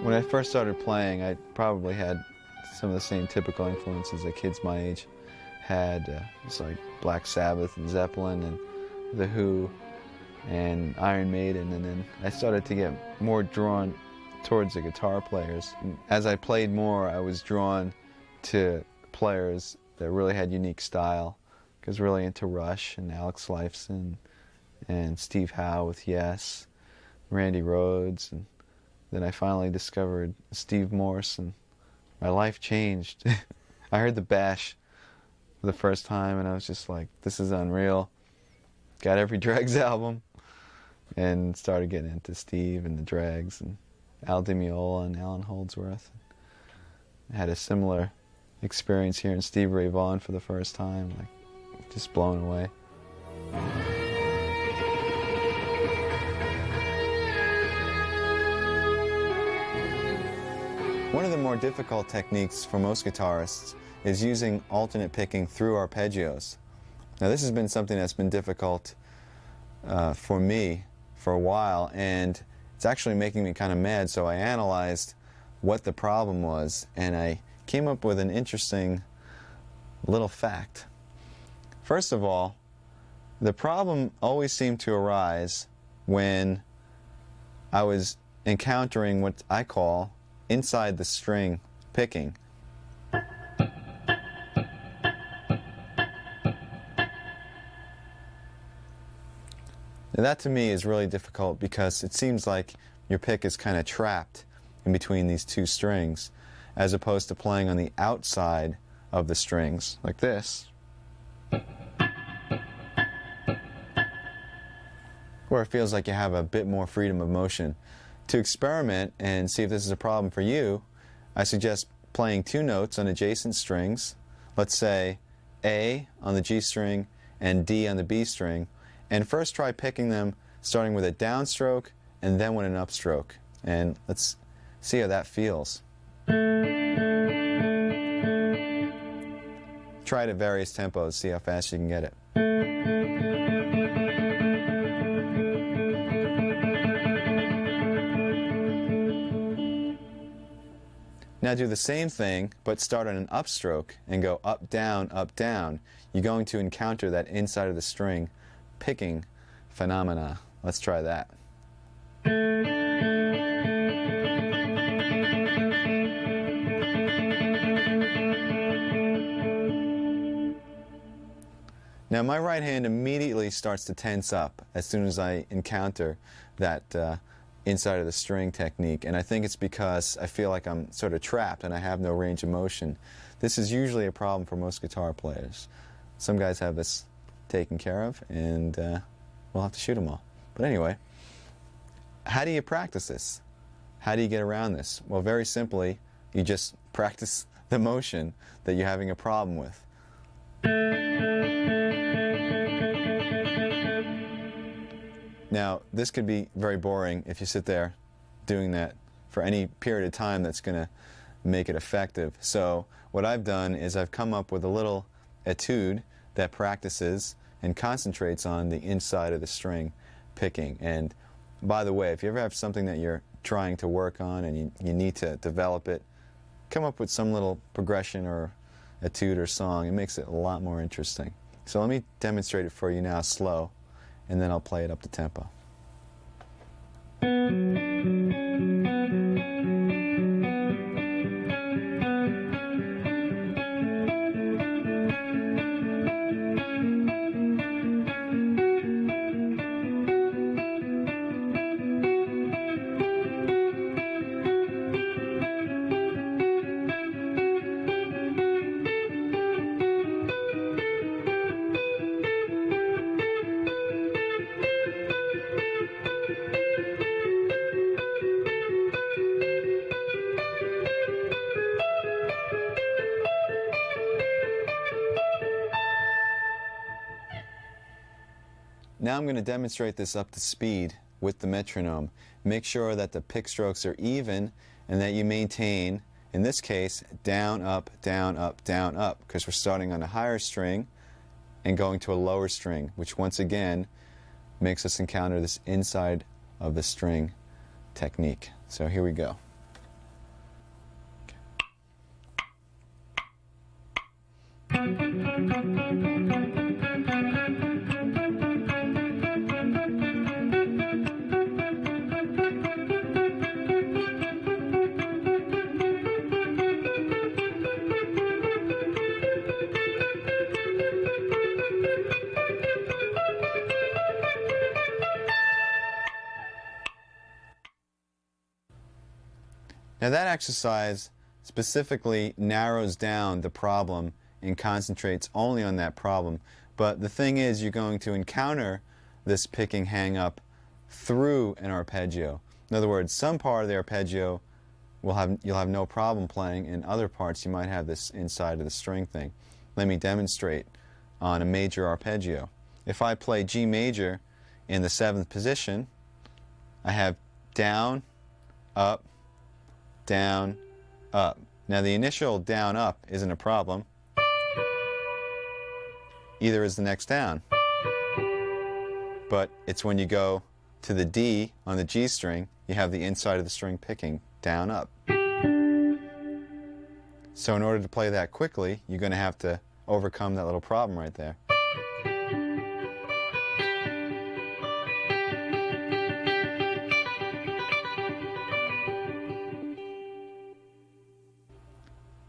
When I first started playing, I probably had some of the same typical influences that kids my age had. It's like Black Sabbath and Zeppelin and The Who and Iron Maiden, and then I started to get more drawn towards the guitar players. And as I played more, I was drawn to players that really had unique style. I was really into Rush and Alex Lifeson and Steve Howe with Yes, Randy Rhoads, and then I finally discovered Steve Morse, and my life changed. I heard the Bash for the first time, and I was just like, this is unreal. Got every Dregs album, and started getting into Steve and the Dregs, and Al Di Meola and Alan Holdsworth. I had a similar experience here in Stevie Ray Vaughan for the first time, like just blown away. One of the more difficult techniques for most guitarists is using alternate picking through arpeggios. Now this has been something that's been difficult for me for a while, and it's actually making me kind of mad, so I analyzed what the problem was, and I came up with an interesting little fact. First of all, the problem always seemed to arise when I was encountering what I call inside the string picking. And that to me is really difficult because it seems like your pick is kind of trapped in between these two strings, as opposed to playing on the outside of the strings like this, where it feels like you have a bit more freedom of motion. To experiment and see if this is a problem for you, I suggest playing two notes on adjacent strings, let's say A on the G string and D on the B string, and first try picking them starting with a downstroke and then with an upstroke. And let's see how that feels. Try it at various tempos, see how fast you can get it. Now do the same thing, but start on an upstroke and go up, down, up, down. You're going to encounter that inside of the string picking phenomena. Let's try that. Now my right hand immediately starts to tense up as soon as I encounter that inside of the string technique, and I think it's because I feel like I'm sort of trapped and I have no range of motion. This is usually a problem for most guitar players. Some guys have this taken care of, and we'll have to shoot them all. But anyway, how do you practice this? How do you get around this? Well, very simply, you just practice the motion that you're having a problem with. Now, this could be very boring if you sit there doing that for any period of time that's going to make it effective. So what I've done is I've come up with a little etude that practices and concentrates on the inside of the string picking. And by the way, if you ever have something that you're trying to work on and you need to develop it, come up with some little progression or etude or song. It makes it a lot more interesting. So let me demonstrate it for you now slow, and then I'll play it up to tempo. Now I'm going to demonstrate this up to speed with the metronome. Make sure that the pick strokes are even and that you maintain, in this case, down, up, down, up, down, up, because we're starting on a higher string and going to a lower string, which once again makes us encounter this inside of the string technique. So here we go. Now that exercise specifically narrows down the problem and concentrates only on that problem. But the thing is, you're going to encounter this picking hang-up through an arpeggio. In other words, some part of the arpeggio you'll have no problem playing, and other parts you might have this inside of the string thing. Let me demonstrate on a major arpeggio. If I play G major in the 7th position, I have down, up, down, up. Now the initial down, up isn't a problem. Either is the next down. But it's when you go to the D on the G string, you have the inside of the string picking down, up. So in order to play that quickly, you're going to have to overcome that little problem right there.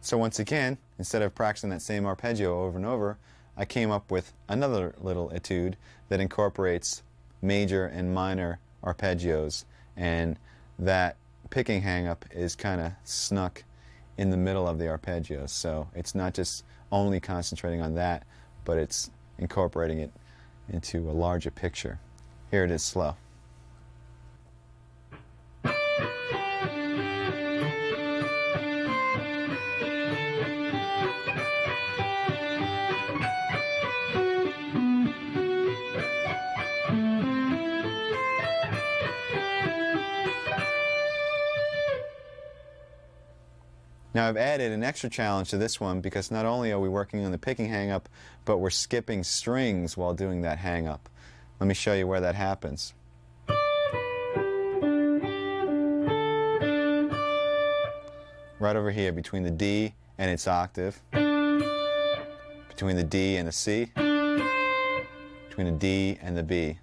So once again, instead of practicing that same arpeggio over and over, I came up with another little etude that incorporates major and minor arpeggios, and that picking hang-up is kind of snuck in the middle of the arpeggios. So it's not just only concentrating on that, but it's incorporating it into a larger picture. Here it is slow. Now I've added an extra challenge to this one because not only are we working on the picking hang-up, but we're skipping strings while doing that hang-up. Let me show you where that happens. Right over here between the D and its octave, between the D and the C, between the D and the B.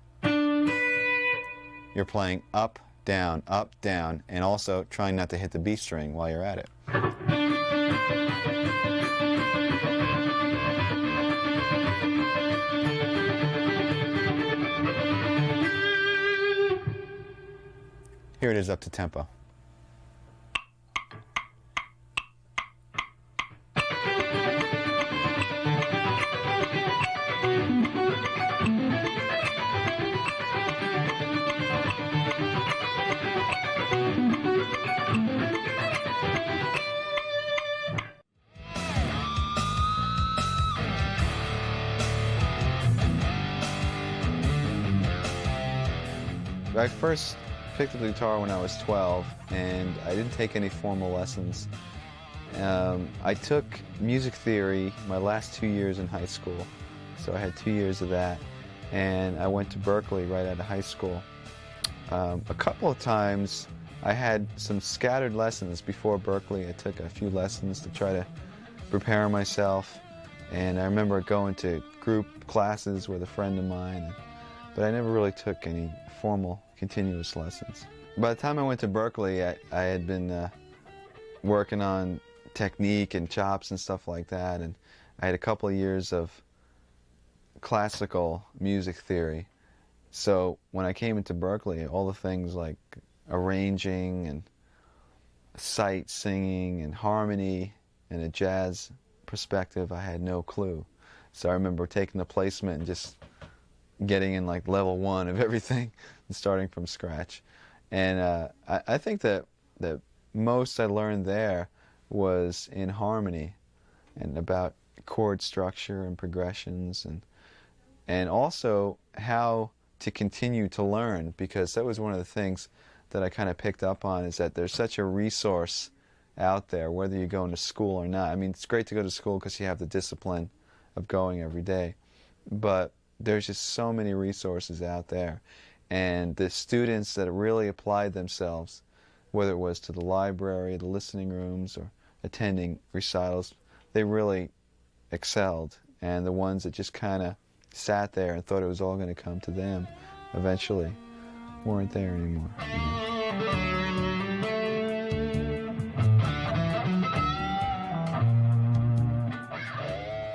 you're playing up, down, and also trying not to hit the B string while you're at it. Here it is up to tempo. I first picked up the guitar when I was 12, and I didn't take any formal lessons. I took music theory my last 2 years in high school, so I had 2 years of that, and I went to Berkeley right out of high school. A couple of times I had some scattered lessons before Berkeley. I took a few lessons to try to prepare myself, and I remember going to group classes with a friend of mine, but I never really took any formal continuous lessons. By the time I went to Berkeley, I had been working on technique and chops and stuff like that, and I had a couple of years of classical music theory. So when I came into Berkeley, all the things like arranging and sight singing and harmony and a jazz perspective, I had no clue. So I remember taking the placement and just getting in like level 1 of everything and starting from scratch. And I think that the most I learned there was in harmony and about chord structure and progressions, and also how to continue to learn, because that was one of the things that I kind of picked up on, is that there's such a resource out there, whether you're going to school or not. I mean, it's great to go to school because you have the discipline of going every day, but there's just so many resources out there, and the students that really applied themselves, whether it was to the library, the listening rooms, or attending recitals, they really excelled. And the ones that just kind of sat there and thought it was all going to come to them eventually weren't there anymore.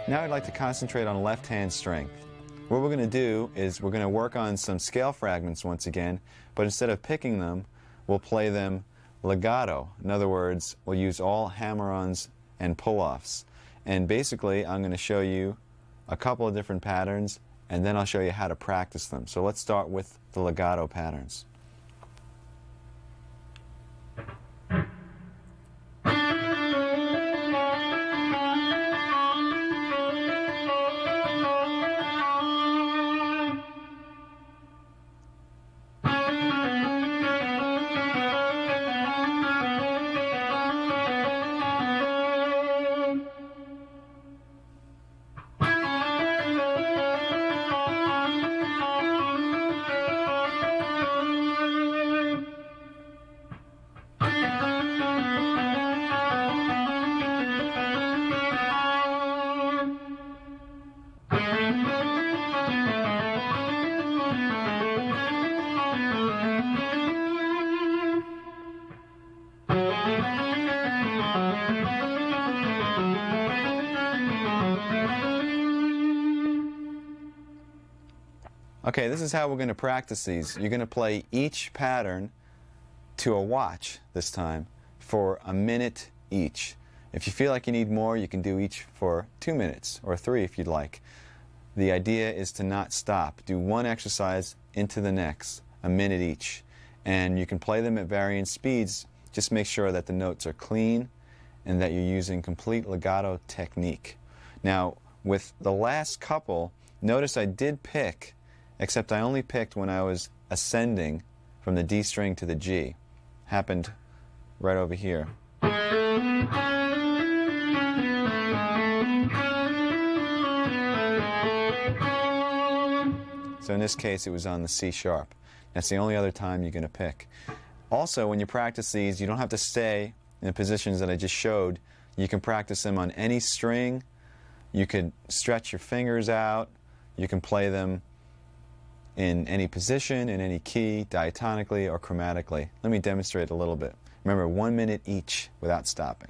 Now I'd like to concentrate on left hand strength. What we're going to do is we're going to work on some scale fragments once again, but instead of picking them, we'll play them legato. In other words, we'll use all hammer-ons and pull-offs. And basically, I'm going to show you a couple of different patterns, and then I'll show you how to practice them. So let's start with the legato patterns. Okay, this is how we're going to practice these. You're going to play each pattern to a watch this time for a minute each. If you feel like you need more, you can do each for 2 minutes or 3 if you'd like. The idea is to not stop. Do one exercise into the next, a minute each. And you can play them at varying speeds. Just make sure that the notes are clean and that you're using complete legato technique. Now, with the last couple, notice I did pick, except I only picked when I was ascending from the D string to the G. Happened right over here. So in this case, it was on the C sharp. That's the only other time you're going to pick. Also, when you practice these, you don't have to stay in the positions that I just showed. You can practice them on any string. You could stretch your fingers out. You can play them in any position, in any key, diatonically or chromatically. Let me demonstrate a little bit. Remember, 1 minute each without stopping.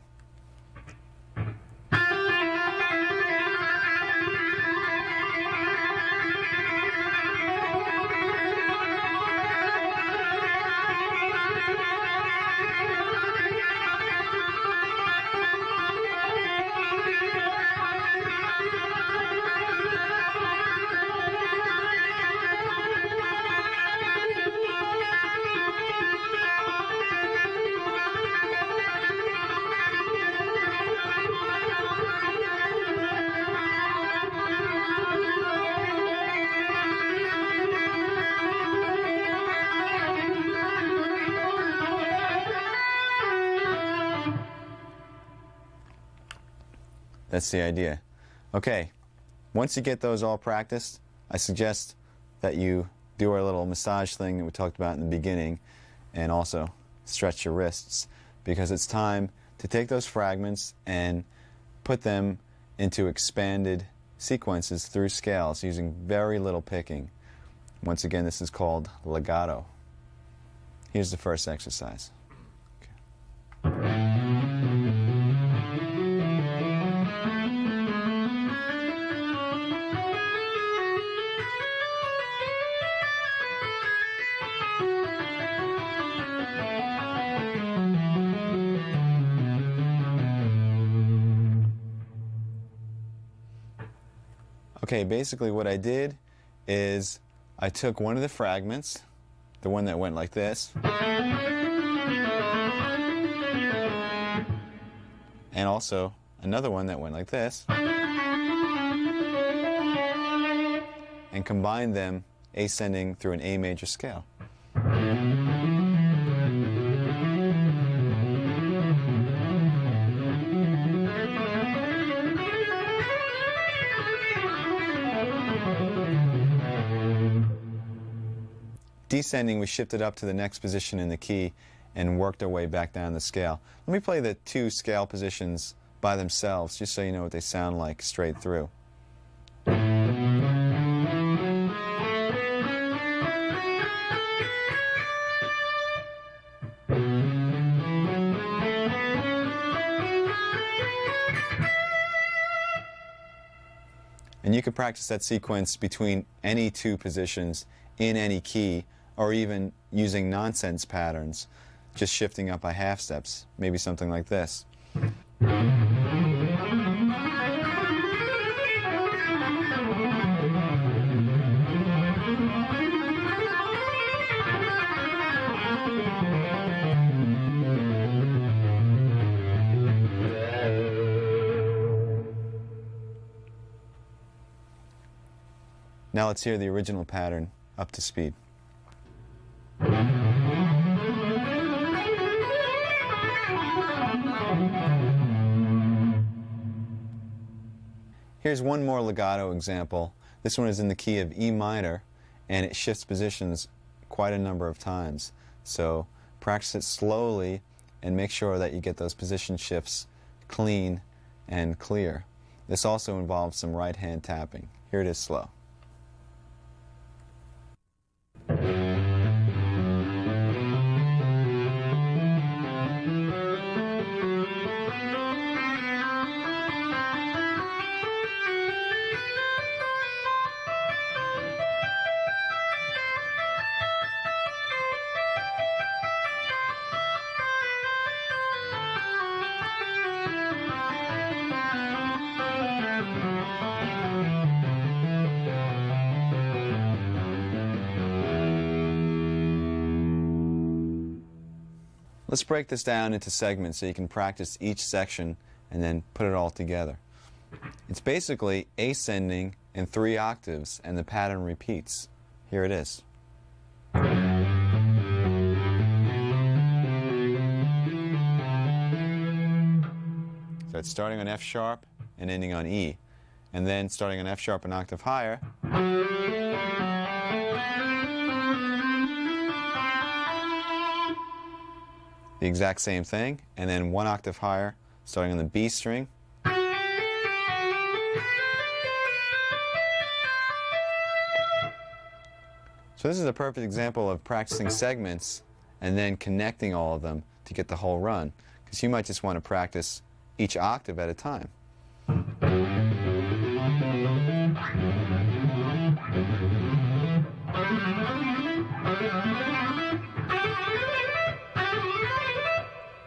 That's the idea. Okay, once you get those all practiced, I suggest that you do our little massage thing that we talked about in the beginning, and also stretch your wrists, because it's time to take those fragments and put them into expanded sequences through scales using very little picking. Once again, this is called legato. Here's the first exercise. Okay. Okay, basically what I did is I took one of the fragments, the one that went like this, and also another one that went like this, and combined them ascending through an A major scale. Descending, we shifted up to the next position in the key and worked our way back down the scale. Let me play the two scale positions by themselves, just so you know what they sound like straight through. And you can practice that sequence between any two positions in any key, or even using nonsense patterns, just shifting up by half steps, maybe something like this. Now let's hear the original pattern up to speed. Here's one more legato example. This one is in the key of E minor, and it shifts positions quite a number of times. So practice it slowly and make sure that you get those position shifts clean and clear. This also involves some right hand tapping. Here it is slow. Let's break this down into segments so you can practice each section and then put it all together. It's basically ascending in 3 octaves, and the pattern repeats. Here it is. So it's starting on F sharp and ending on E, and then starting on F sharp an octave higher, the exact same thing, and then 1 octave higher, starting on the B string, So this is a perfect example of practicing segments and then connecting all of them to get the whole run, because you might just want to practice each octave at a time.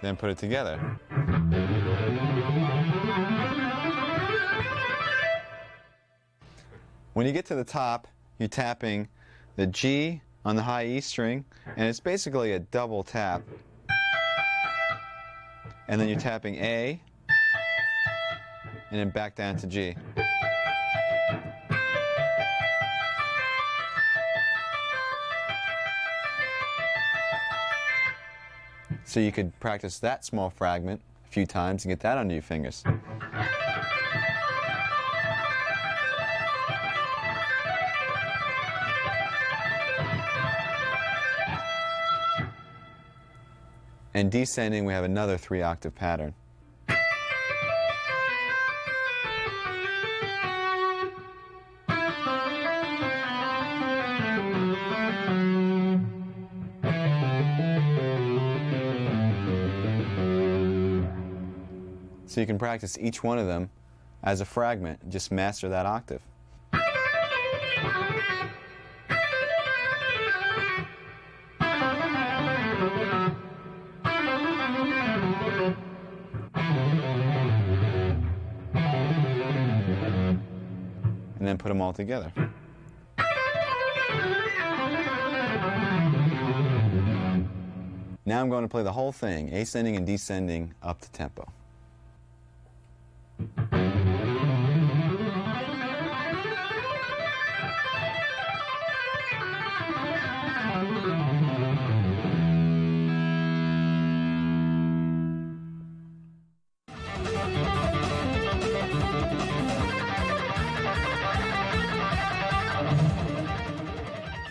Then put it together. When you get to the top, you're tapping the G on the high E string, and it's basically a double tap. And then you're tapping A, and then back down to G. So you could practice that small fragment a few times and get that under your fingers. And descending, we have another 3-octave pattern. So you can practice each one of them as a fragment and just master that octave. And then put them all together. Now I'm going to play the whole thing, ascending and descending up to tempo.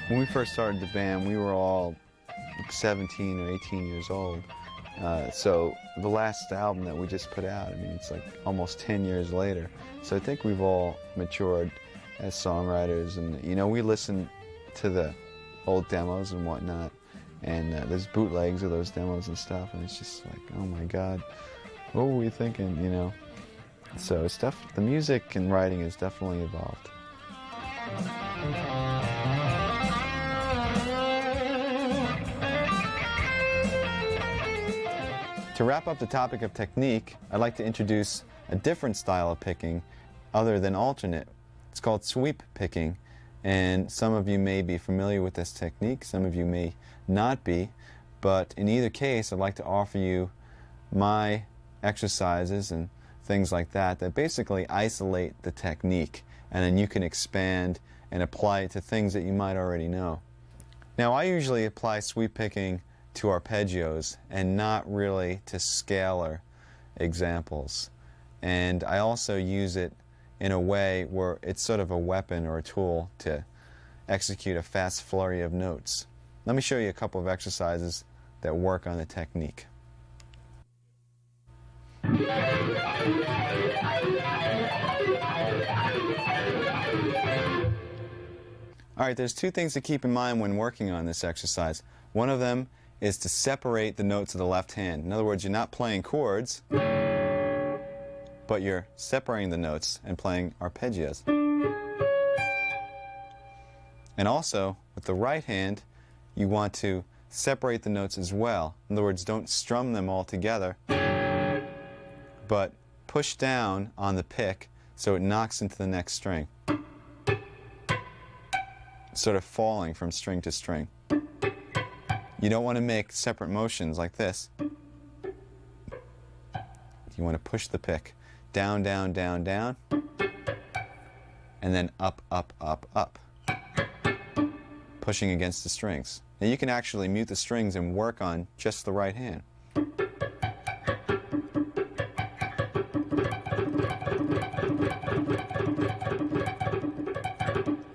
When we first started the band, we were all 17 or 18 years old. So the last album that we just put out, I mean, it's like almost 10 years later. So I think we've all matured as songwriters, and you know, we listen to the old demos and whatnot, and there's bootlegs of those demos and stuff, and it's just like, oh my God, what were we thinking, you know? So the music and writing has definitely evolved. To wrap up the topic of technique, I'd like to introduce a different style of picking other than alternate. It's called sweep picking, and some of you may be familiar with this technique, some of you may not be, but in either case I'd like to offer you my exercises and things like that that basically isolate the technique, and then you can expand and apply it to things that you might already know. Now, I usually apply sweep picking to arpeggios and not really to scalar examples. And I also use it in a way where it's sort of a weapon or a tool to execute a fast flurry of notes. Let me show you a couple of exercises that work on the technique. Alright, there's two things to keep in mind when working on this exercise. One of them is to separate the notes of the left hand. In other words, you're not playing chords, but you're separating the notes and playing arpeggios. And also, with the right hand, you want to separate the notes as well. In other words, don't strum them all together, but push down on the pick so it knocks into the next string, sort of falling from string to string. You don't want to make separate motions like this. You want to push the pick down, down, down, down, and then up, up, up, up, pushing against the strings. Now you can actually mute the strings and work on just the right hand.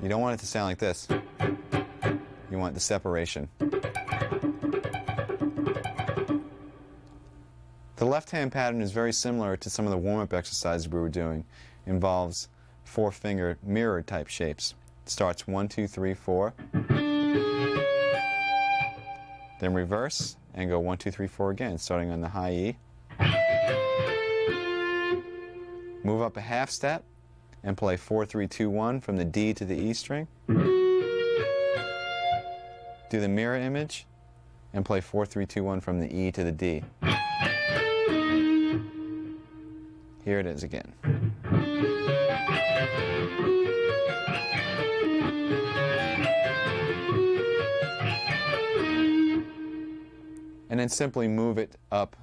You don't want it to sound like this. You want the separation. The left-hand pattern is very similar to some of the warm-up exercises we were doing. It involves 4-finger mirror type shapes. It starts 1, 2, 3, 4. then reverse, and go 1, 2, 3, 4 again, starting on the high E. Move up a half step and play 4, 3, 2, 1 from the D to the E string. Do the mirror image and play 4, 3, 2, 1 from the E to the D. Here it is again. And then simply move it up,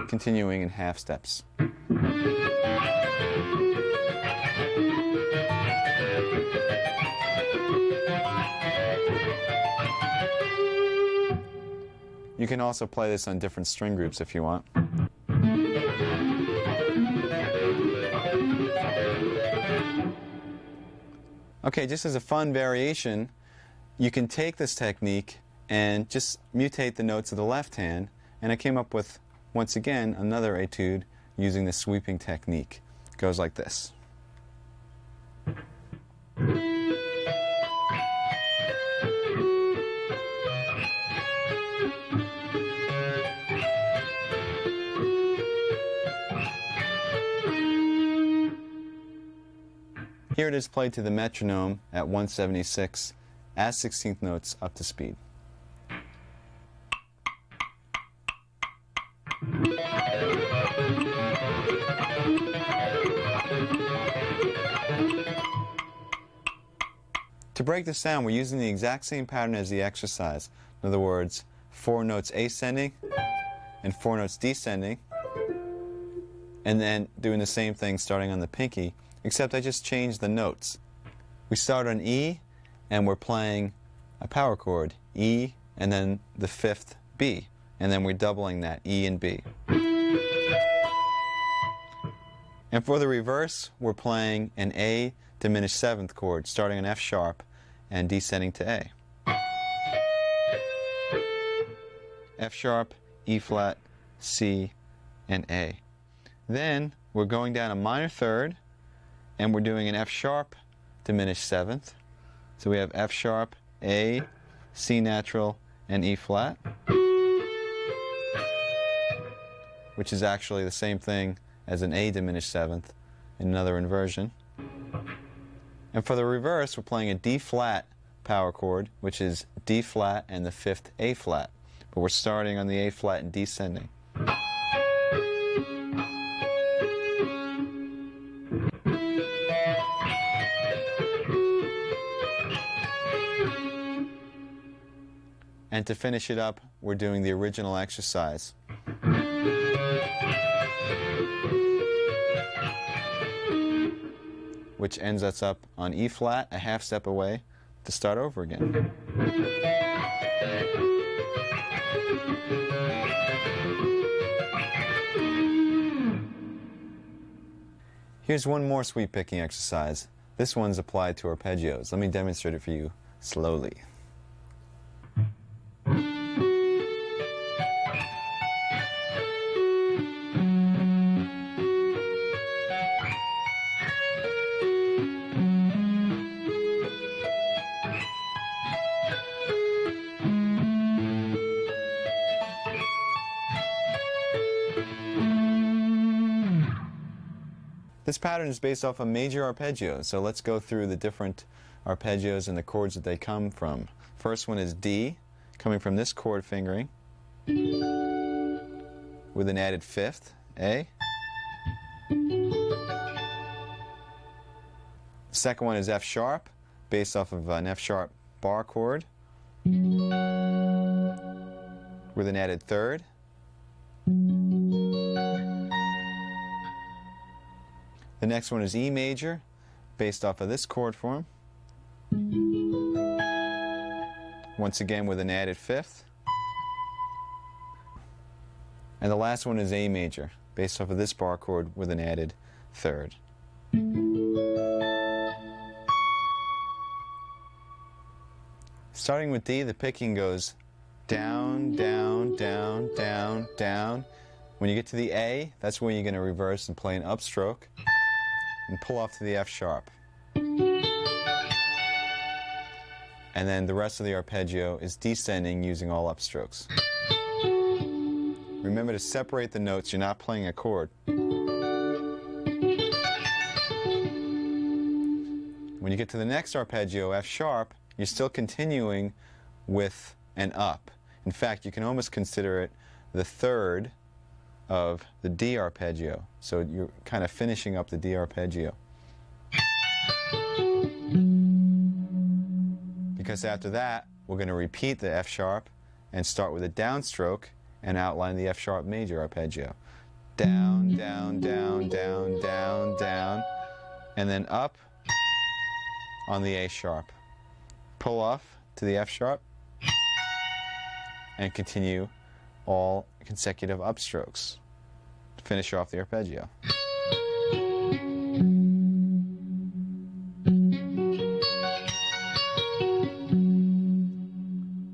continuing in half steps. You can also play this on different string groups if you want. Okay, just as a fun variation, you can take this technique and just mutate the notes of the left hand, and I came up with, once again, another etude using the sweeping technique. It goes like this. Here it is played to the metronome at 176 as 16th notes up to speed. To break the sound, we're using the exact same pattern as the exercise. In other words, 4 notes ascending and 4 notes descending, and then doing the same thing starting on the pinky, except I just changed the notes. We start on E, and we're playing a power chord, E, and then the 5th B, and then we're doubling that, E and B. And for the reverse, we're playing an A diminished 7th chord, starting on F sharp and descending to A. F sharp, E flat, C, and A. Then we're going down a minor third, and we're doing an F sharp diminished 7th. So we have F sharp, A, C natural, and E flat, which is actually the same thing as an A diminished 7th in another inversion. And for the reverse, we're playing a D flat power chord, which is D flat and the 5th A flat. But we're starting on the A flat and descending. And to finish it up, we're doing the original exercise. Which ends us up on E flat, a half step away, to start over again. Here's one more sweep picking exercise. This one's applied to arpeggios. Let me demonstrate it for you slowly. This pattern is based off a major arpeggio, so let's go through the different arpeggios and the chords that they come from. First one is D, coming from this chord fingering, with an added 5th, A. Second one is F sharp, based off of an F sharp bar chord, with an added 3rd. The next one is E major, based off of this chord form, once again with an added 5th. And the last one is A major, based off of this bar chord with an added 3rd. Starting with D, the picking goes down, down, down, down, down. When you get to the A, that's when you're going to reverse and play an upstroke and pull off to the F sharp. and then the rest of the arpeggio is descending using all upstrokes. Remember to separate the notes. You're not playing a chord. When you get to the next arpeggio, F sharp, you're still continuing with an up. In fact, you can almost consider it the third of the D arpeggio. So you're kind of finishing up the D arpeggio. Because after that, we're going to repeat the F sharp and start with a downstroke and outline the F sharp major arpeggio. Down, down, down, down, down, down, and then up on the A sharp. Pull off to the F sharp and continue all consecutive upstrokes to finish off the arpeggio.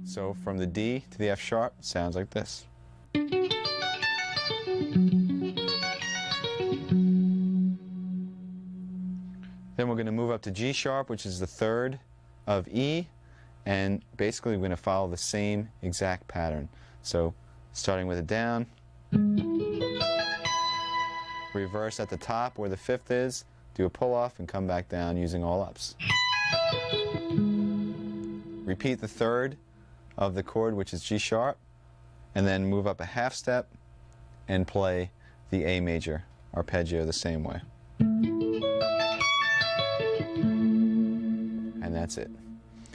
So from the D to the F sharp, sounds like this. Then we're going to move up to G sharp, which is the third of E, and basically we're going to follow the same exact pattern. So starting with a down, reverse at the top where the fifth is, do a pull off and come back down using all ups. Repeat the third of the chord, which is G sharp, and then move up a half step and play the A major arpeggio the same way. And that's it.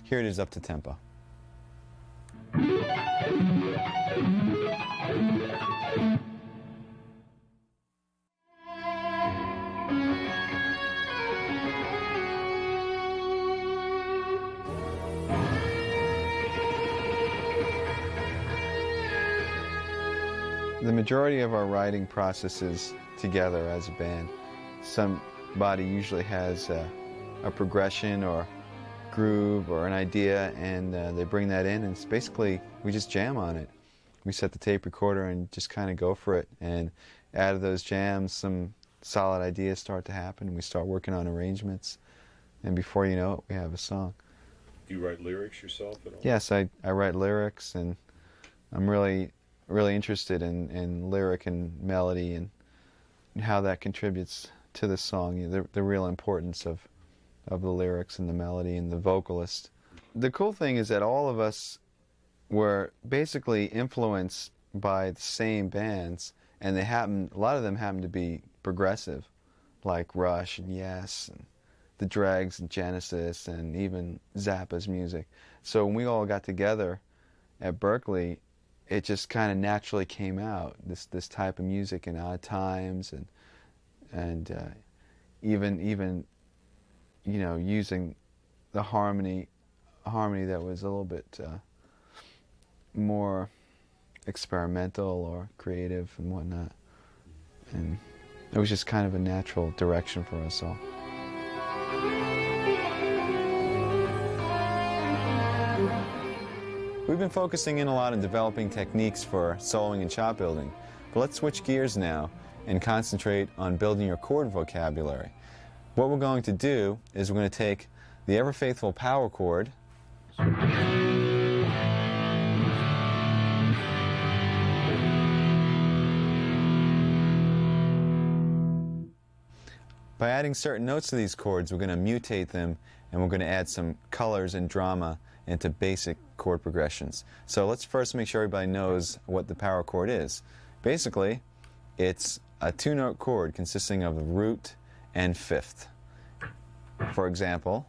Here it is up to tempo. The majority of our writing process is together as a band. Somebody usually has a progression or groove or an idea, and they bring that in, and it's basically we just jam on it. We set the tape recorder and just kind of go for it, and out of those jams some solid ideas start to happen, and we start working on arrangements, and before you know it we have a song. Do you write lyrics yourself at all? Yes, I write lyrics, and I'm really interested in lyric and melody and how that contributes to the song, the real importance of the lyrics and the melody and the vocalist. The cool thing is that all of us were basically influenced by the same bands, and a lot of them happen to be progressive, like Rush and Yes and the Dregs and Genesis and even Zappa's music. So when we all got together at Berkeley, it just kind of naturally came out, this type of music in Odd Times, and even you know, using the harmony that was a little bit more experimental or creative and whatnot. And it was just kind of a natural direction for us all. We've been focusing in a lot on developing techniques for soloing and chop building, but let's switch gears now and concentrate on building your chord vocabulary. What we're going to do is we're going to take the ever-faithful power chord by adding certain notes to these chords, we're going to mutate them, and we're going to add some colors and drama into basic chord progressions. So let's first make sure everybody knows what the power chord is. Basically, it's a two-note chord consisting of the root and fifth. For example,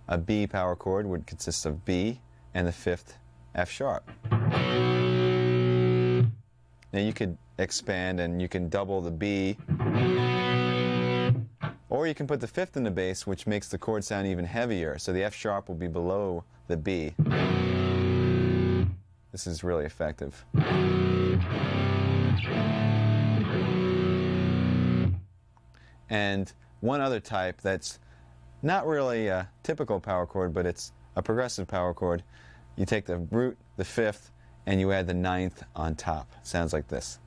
a B power chord would consist of B and the fifth F sharp. Now you could expand and you can double the B, or you can put the fifth in the bass, which makes the chord sound even heavier, so the F sharp will be below the B. This is really effective. And one other type that's not really a typical power chord, but it's a progressive power chord. You take the root, the fifth, and you add the ninth on top. It sounds like this.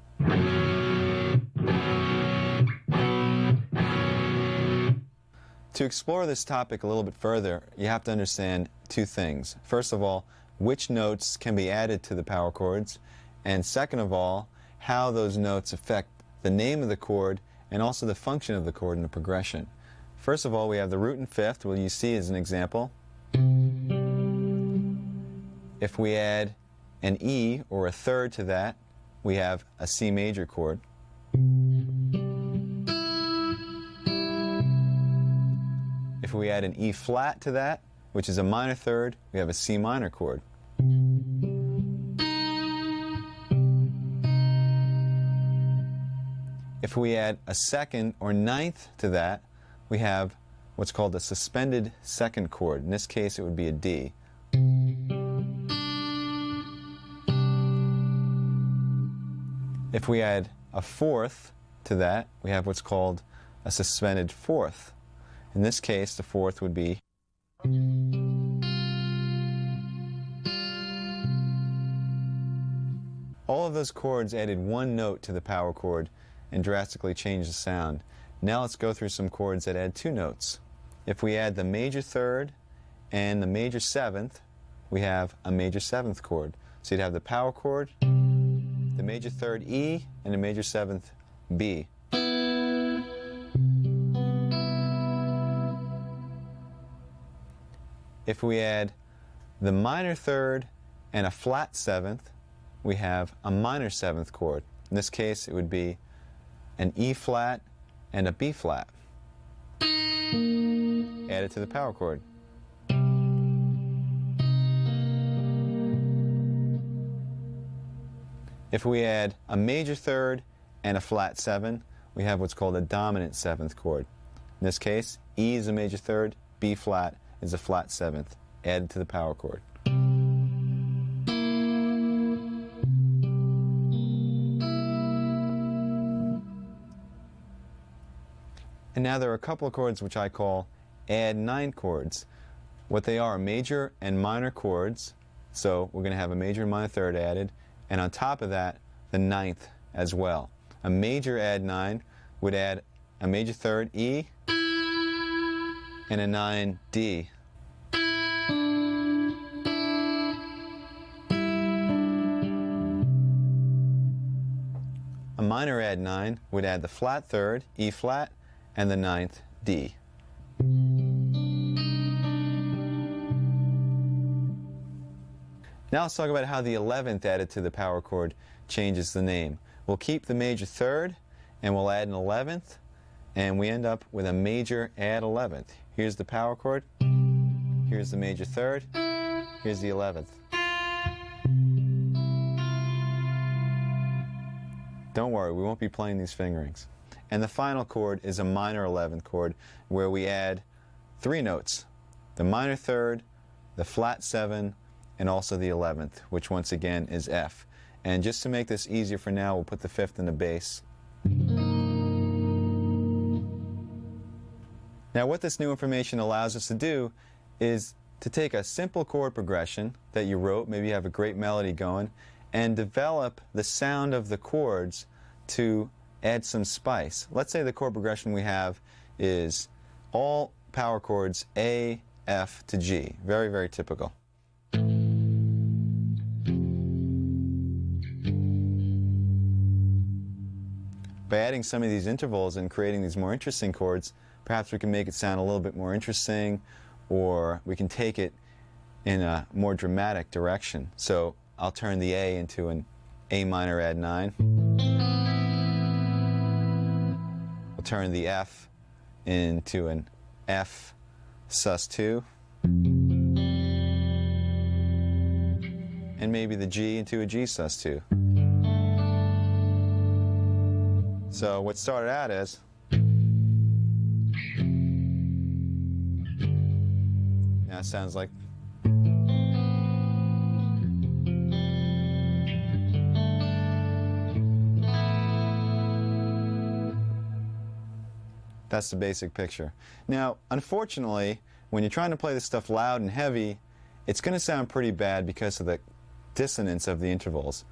To explore this topic a little bit further, you have to understand two things. First of all, which notes can be added to the power chords, and second of all, how those notes affect the name of the chord and also the function of the chord in the progression. First of all, we have the root and fifth, what you see as an example. If we add an E or a third to that, we have a C major chord. If we add an E flat to that, which is a minor third, we have a C minor chord. If we add a second or ninth to that, we have what's called a suspended second chord. In this case, it would be a D. If we add a fourth to that, we have what's called a suspended fourth. In this case, the fourth would be. All of those chords added one note to the power chord and drastically changed the sound. Now let's go through some chords that add two notes. If we add the major third and the major seventh, we have a major seventh chord. So you'd have the power chord, the major third E, and the major seventh B. If we add the minor third and a flat seventh, we have a minor seventh chord. In this case, it would be an E flat and a B flat. Add it to the power chord. If we add a major third and a flat seven, we have what's called a dominant seventh chord. In this case, E is a major third, B flat is a flat seventh, added to the power chord. And now there are a couple of chords which I call add nine chords. What they are major and minor chords, so we're going to have a major and minor third added, and on top of that, the ninth as well. A major add nine would add a major third E and a 9 D. A minor add 9 would add the flat third, E flat, and the ninth, D. Now let's talk about how the 11th added to the power chord changes the name. We'll keep the major third, and we'll add an 11th, and we end up with a major add 11th. Here's the power chord, here's the major third, here's the 11th. Don't worry, we won't be playing these fingerings. And the final chord is a minor 11th chord, where we add three notes: the minor third, the flat 7, and also the 11th, which once again is F. And just to make this easier for now, we'll put the 5th in the bass. Now what this new information allows us to do is to take a simple chord progression that you wrote, maybe you have a great melody going, and develop the sound of the chords to add some spice. Let's say the chord progression we have is all power chords A, F to G. Very, very typical. By adding some of these intervals and creating these more interesting chords, perhaps we can make it sound a little bit more interesting, or we can take it in a more dramatic direction. So I'll turn the A into an A minor add 9. We'll turn the F into an F sus 2. And maybe the G into a G sus 2. So what started out as now it sounds like that's the basic picture. Now, unfortunately, when you're trying to play this stuff loud and heavy, it's going to sound pretty bad because of the dissonance of the intervals.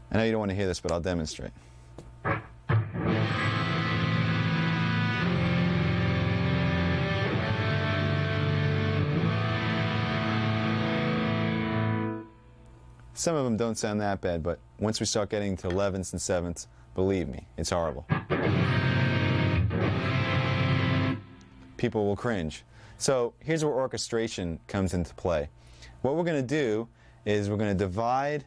I know you don't want to hear this, but I'll demonstrate. Some of them don't sound that bad, but once we start getting to 11ths and 7ths, believe me, it's horrible. People will cringe. So here's where orchestration comes into play. What we're going to do is we're going to divide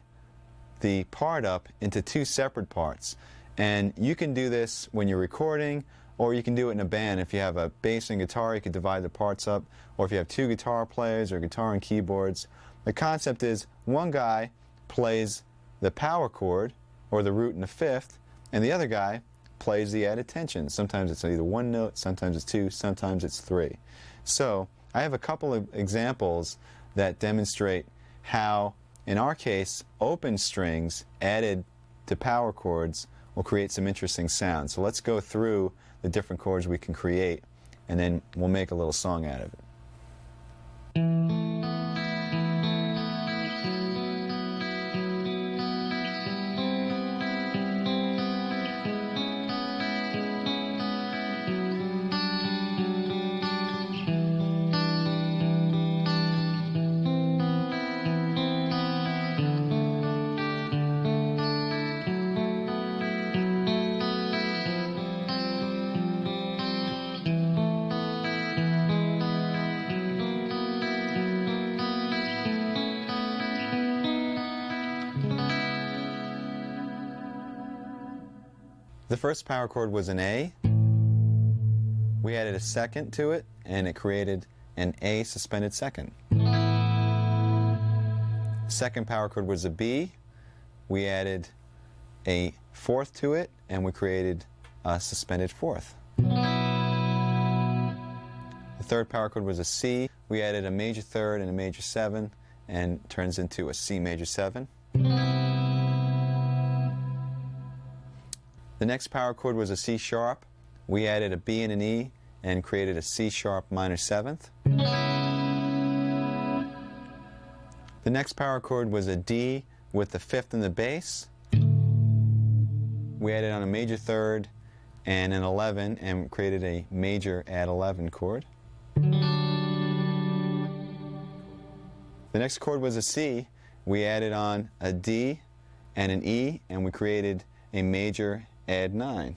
the part up into two separate parts. And you can do this when you're recording, or you can do it in a band. If you have a bass and guitar, you can divide the parts up. Or if you have two guitar players or guitar and keyboards. The concept is one guy plays the power chord, or the root and the fifth, and the other guy plays the added tension. Sometimes it's either one note, sometimes it's two, sometimes it's three. So I have a couple of examples that demonstrate how, in our case, open strings added to power chords will create some interesting sounds. So let's go through the different chords we can create, and then we'll make a little song out of it. The first power chord was an A. We added a second to it, and it created an A suspended second. Second power chord was a B. We added a fourth to it, and we created a suspended fourth. The third power chord was a C. We added a major third and a major seven, and it turns into a C major seven. The next power chord was a C sharp. We added a B and an E and created a C sharp minor seventh. The next power chord was a D with the fifth and the bass. We added on a major third and an 11 and created a major add 11 chord. The next chord was a C. We added on a D and an E, and we created a major add 9.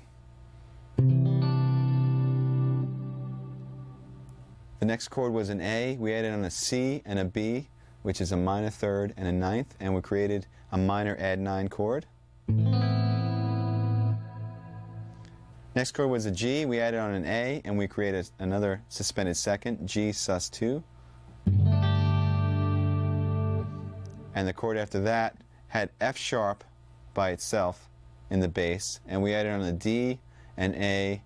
The next chord was an A. We added on a C and a B, which is a minor third and a ninth, and we created a minor add 9 chord. Next chord was a G. We added on an A, and we created another suspended second, G sus 2. And the chord after that had F sharp by itself in the bass, and we added on a D, an A,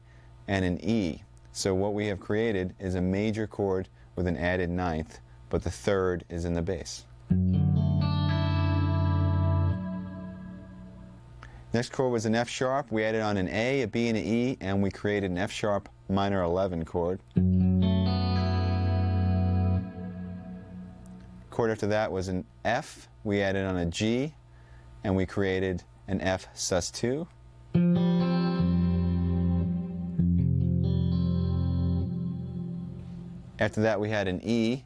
and an E. So what we have created is a major chord with an added ninth, but the third is in the bass. Next chord was an F sharp. We added on an A, a B, and an E, and we created an F sharp minor 11 chord. Chord after that was an F. We added on a G, and we created an F sus 2. After that we had an E,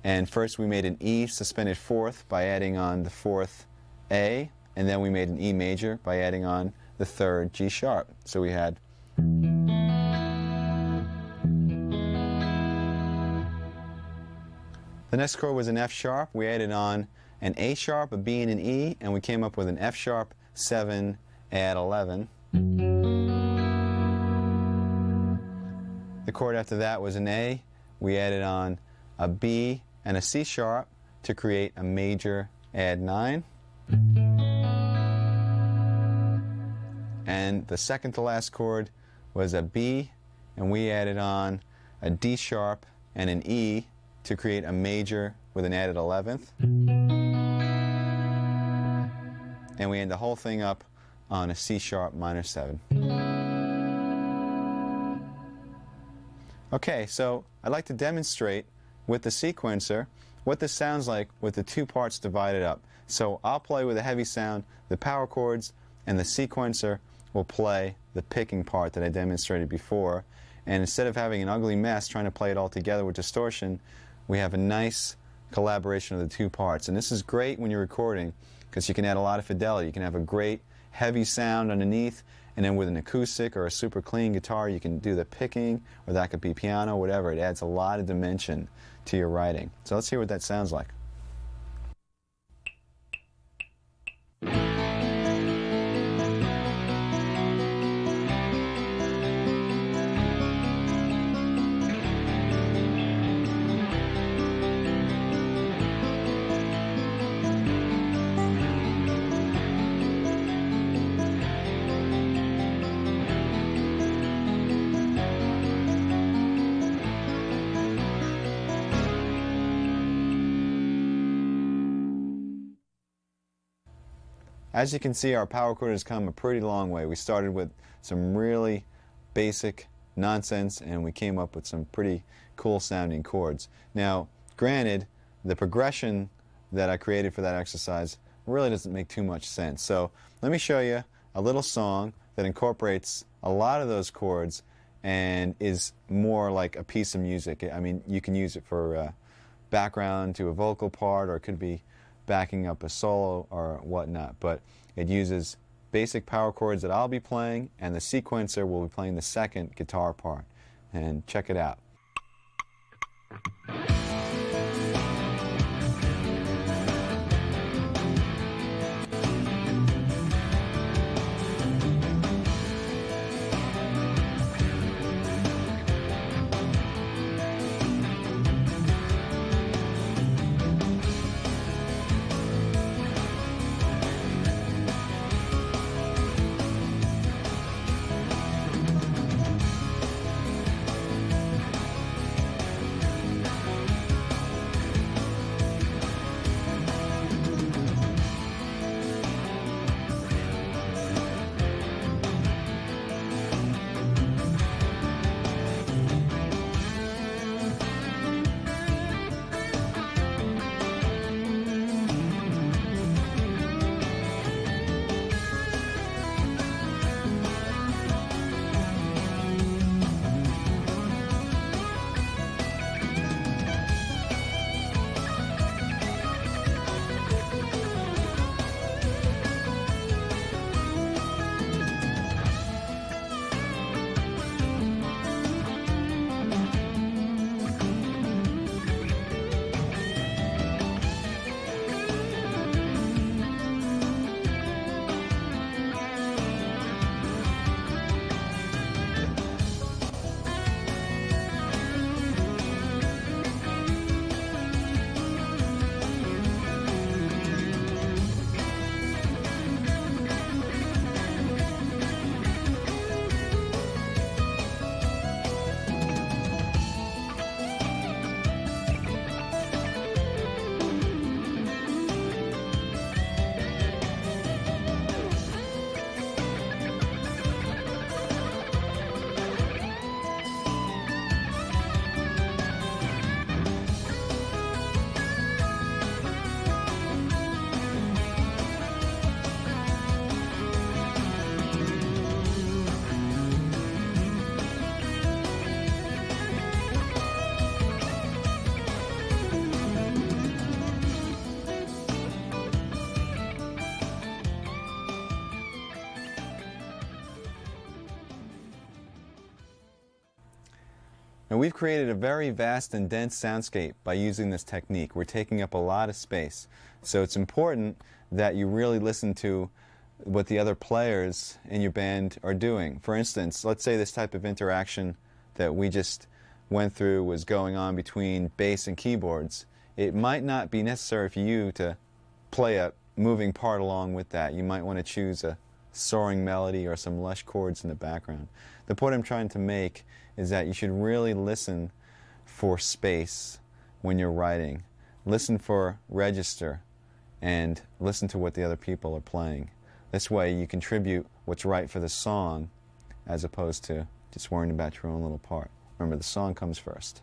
and first we made an E suspended fourth by adding on the fourth A, and then we made an E major by adding on the third G sharp. So we had the next chord was an F sharp. We added on an A sharp, a B, and an E, and we came up with an F sharp 7 add 11. The chord after that was an A. We added on a B and a C sharp to create a major add 9. And the second to last chord was a B, and we added on a D sharp and an E to create a major with an added 11th. And we end the whole thing up on a C sharp minor 7. Okay, so I'd like to demonstrate with the sequencer what this sounds like with the two parts divided up. So I'll play with a heavy sound, the power chords, and the sequencer will play the picking part that I demonstrated before. And instead of having an ugly mess trying to play it all together with distortion, we have a nice collaboration of the two parts. And this is great when you're recording. because you can add a lot of fidelity. You can have a great heavy sound underneath, and then with an acoustic or a super clean guitar, you can do the picking, or that could be piano, whatever. It adds a lot of dimension to your writing. So let's hear what that sounds like. As you can see, our power chord has come a pretty long way. We started with some really basic nonsense, and we came up with some pretty cool sounding chords. Now, granted, the progression that I created for that exercise really doesn't make too much sense. So let me show you a little song that incorporates a lot of those chords and is more like a piece of music. I mean, you can use it for background to a vocal part, or it could be backing up a solo or whatnot, but it uses basic power chords that I'll be playing, and the sequencer will be playing the second guitar part. And check it out. And we've created a very vast and dense soundscape by using this technique. We're taking up a lot of space. So it's important that you really listen to what the other players in your band are doing. For instance, let's say this type of interaction that we just went through was going on between bass and keyboards. It might not be necessary for you to play a moving part along with that. You might want to choose a soaring melody or some lush chords in the background. The point I'm trying to make is that you should really listen for space when you're writing. Listen for register and listen to what the other people are playing. This way you contribute what's right for the song as opposed to just worrying about your own little part. Remember, the song comes first.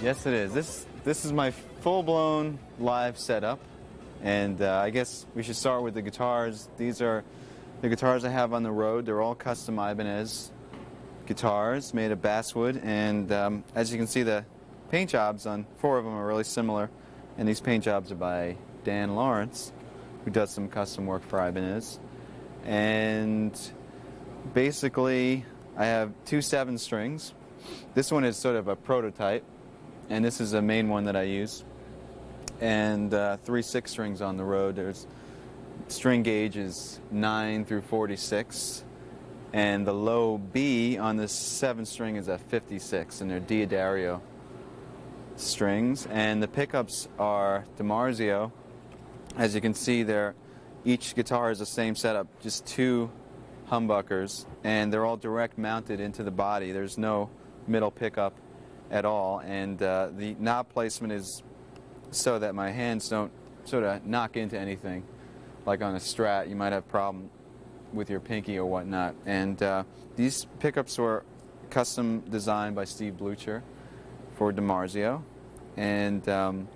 Yes, it is. This this is my full-blown live setup, and I guess we should start with the guitars. These are the guitars I have on the road. They're all custom Ibanez guitars made of basswood, and as you can see, the paint jobs on 4 of them are really similar, and these paint jobs are by Dan Lawrence, who does some custom work for Ibanez. And basically I have 2 7-strings. This one is sort of a prototype, and this is a main one that I use, and 3 6-strings on the road. There's string gauge is 9 through 46, and the low B on this 7-string is a 56, and they're Diodario strings. And the pickups are DiMarzio. As you can see, each guitar is the same setup, just 2 humbuckers, and they're all direct mounted into the body. There's no middle pickup at all, and the knob placement is so that my hands don't sort of knock into anything. Like on a Strat, you might have a problem with your pinky or whatnot. And these pickups were custom designed by Steve Blucher for DiMarzio. And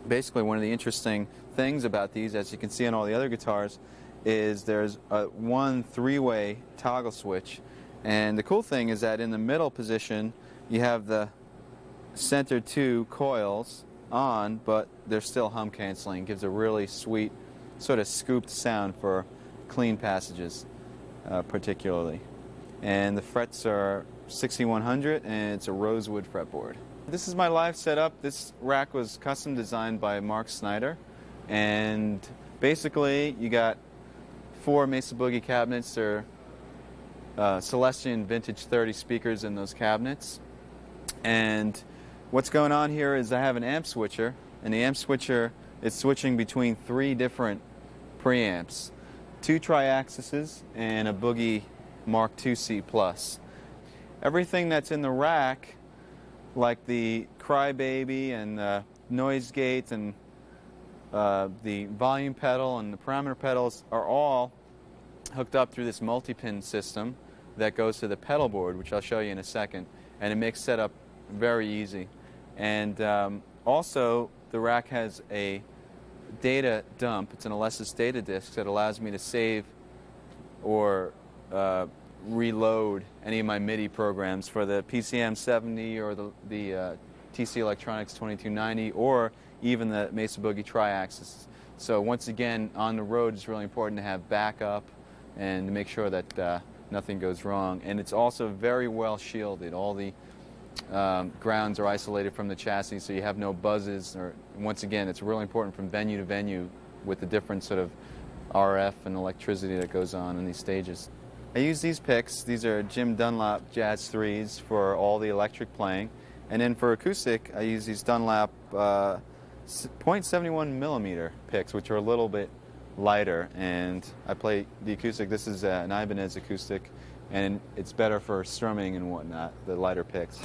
basically one of the interesting things about these, as you can see on all the other guitars, is there's one 3-way toggle switch. And the cool thing is that in the middle position you have the center 2 coils on, but they're still hum canceling. It gives a really sweet sort of scooped sound for clean passages, particularly. And the frets are 6100, and it's a rosewood fretboard. This is my live setup. This rack was custom designed by Mark Snyder, and basically you got 4 Mesa Boogie cabinets. They're Celestion Vintage 30 speakers in those cabinets. And what's going on here is I have an amp switcher, and the amp switcher is switching between 3 different preamps, 2 triaxises and a Boogie Mark II-C Plus. Everything that's in the rack, like the Crybaby and the noise gate and the volume pedal and the parameter pedals, are all hooked up through this multi-pin system that goes to the pedal board, which I'll show you in a second, and it makes setup very easy. And also the rack has a data dump. It's an Alesis data disk that allows me to save or reload any of my MIDI programs for the PCM 70 or the TC Electronics 2290, or even the Mesa Boogie Triaxis. So once again, on the road, it's really important to have backup and to make sure that nothing goes wrong. And it's also very well shielded. All the grounds are isolated from the chassis, so you have no buzzes. Or once again, it's really important from venue to venue with the different sort of RF and electricity that goes on in these stages. I use these picks. These are Jim Dunlop Jazz 3s for all the electric playing. And then for acoustic, I use these Dunlop 0.71 millimeter picks, which are a little bit lighter. And I play the acoustic. This is an Ibanez acoustic, and it's better for strumming and whatnot, the lighter picks.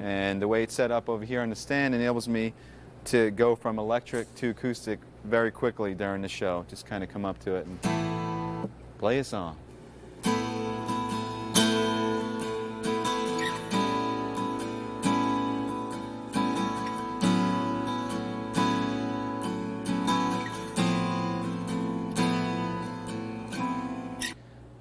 And the way it's set up over here on the stand enables me to go from electric to acoustic very quickly during the show. Just kind of come up to it and play a song.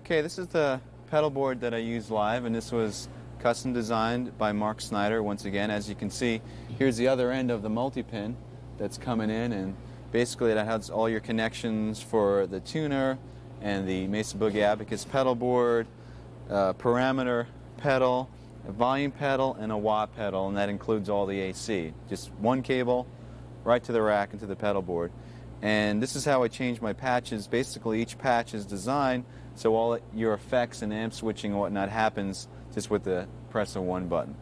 Okay, this is the pedal board that I use live, and this was custom designed by Mark Snyder. Once again, as you can see, here's the other end of the multi-pin that's coming in, and basically that has all your connections for the tuner and the Mesa Boogie Abacus pedal board, parameter pedal, a volume pedal, and a wah pedal, and that includes all the AC. Just one cable right to the rack and to the pedal board. And this is how I change my patches. Basically, each patch is designed so all your effects and amp switching and whatnot happens just with the press of one button.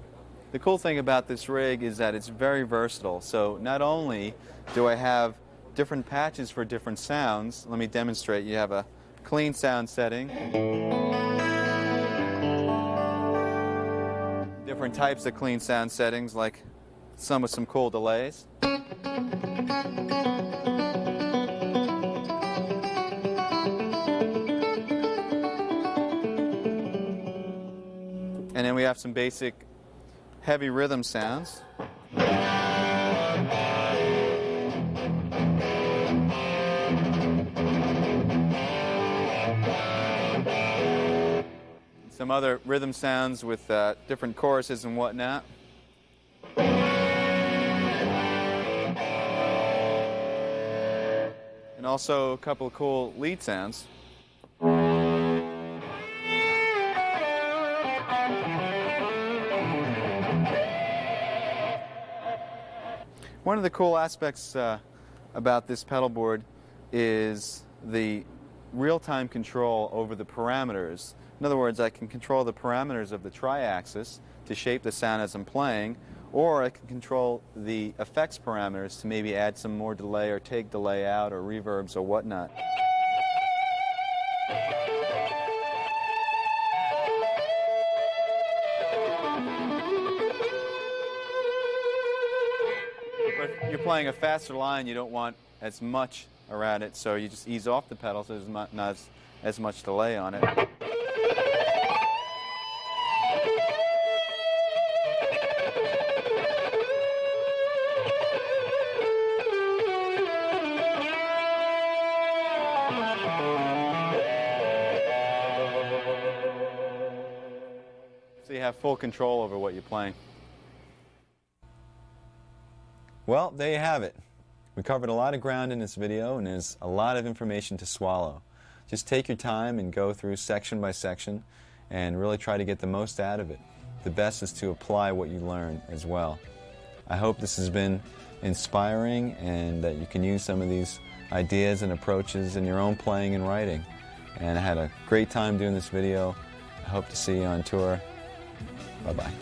The cool thing about this rig is that it's very versatile. So not only do I have different patches for different sounds, let me demonstrate. You have a clean sound setting, different types of clean sound settings, like some with some cool delays. And then we have some basic heavy rhythm sounds. And some other rhythm sounds with different choruses and whatnot. And also a couple of cool lead sounds. One of the cool aspects about this pedal board is the real-time control over the parameters. In other words, I can control the parameters of the tri-axis to shape the sound as I'm playing, or I can control the effects parameters to maybe add some more delay or take delay out or reverbs or whatnot. But if you're playing a faster line, you don't want as much around it, so you just ease off the pedal so there's not as much delay on it. So you have full control over what you're playing. Well, there you have it. We covered a lot of ground in this video, and there's a lot of information to swallow. Just take your time and go through section by section and really try to get the most out of it. The best is to apply what you learn as well. I hope this has been inspiring and that you can use some of these ideas and approaches in your own playing and writing. And I had a great time doing this video. I hope to see you on tour. Bye-bye.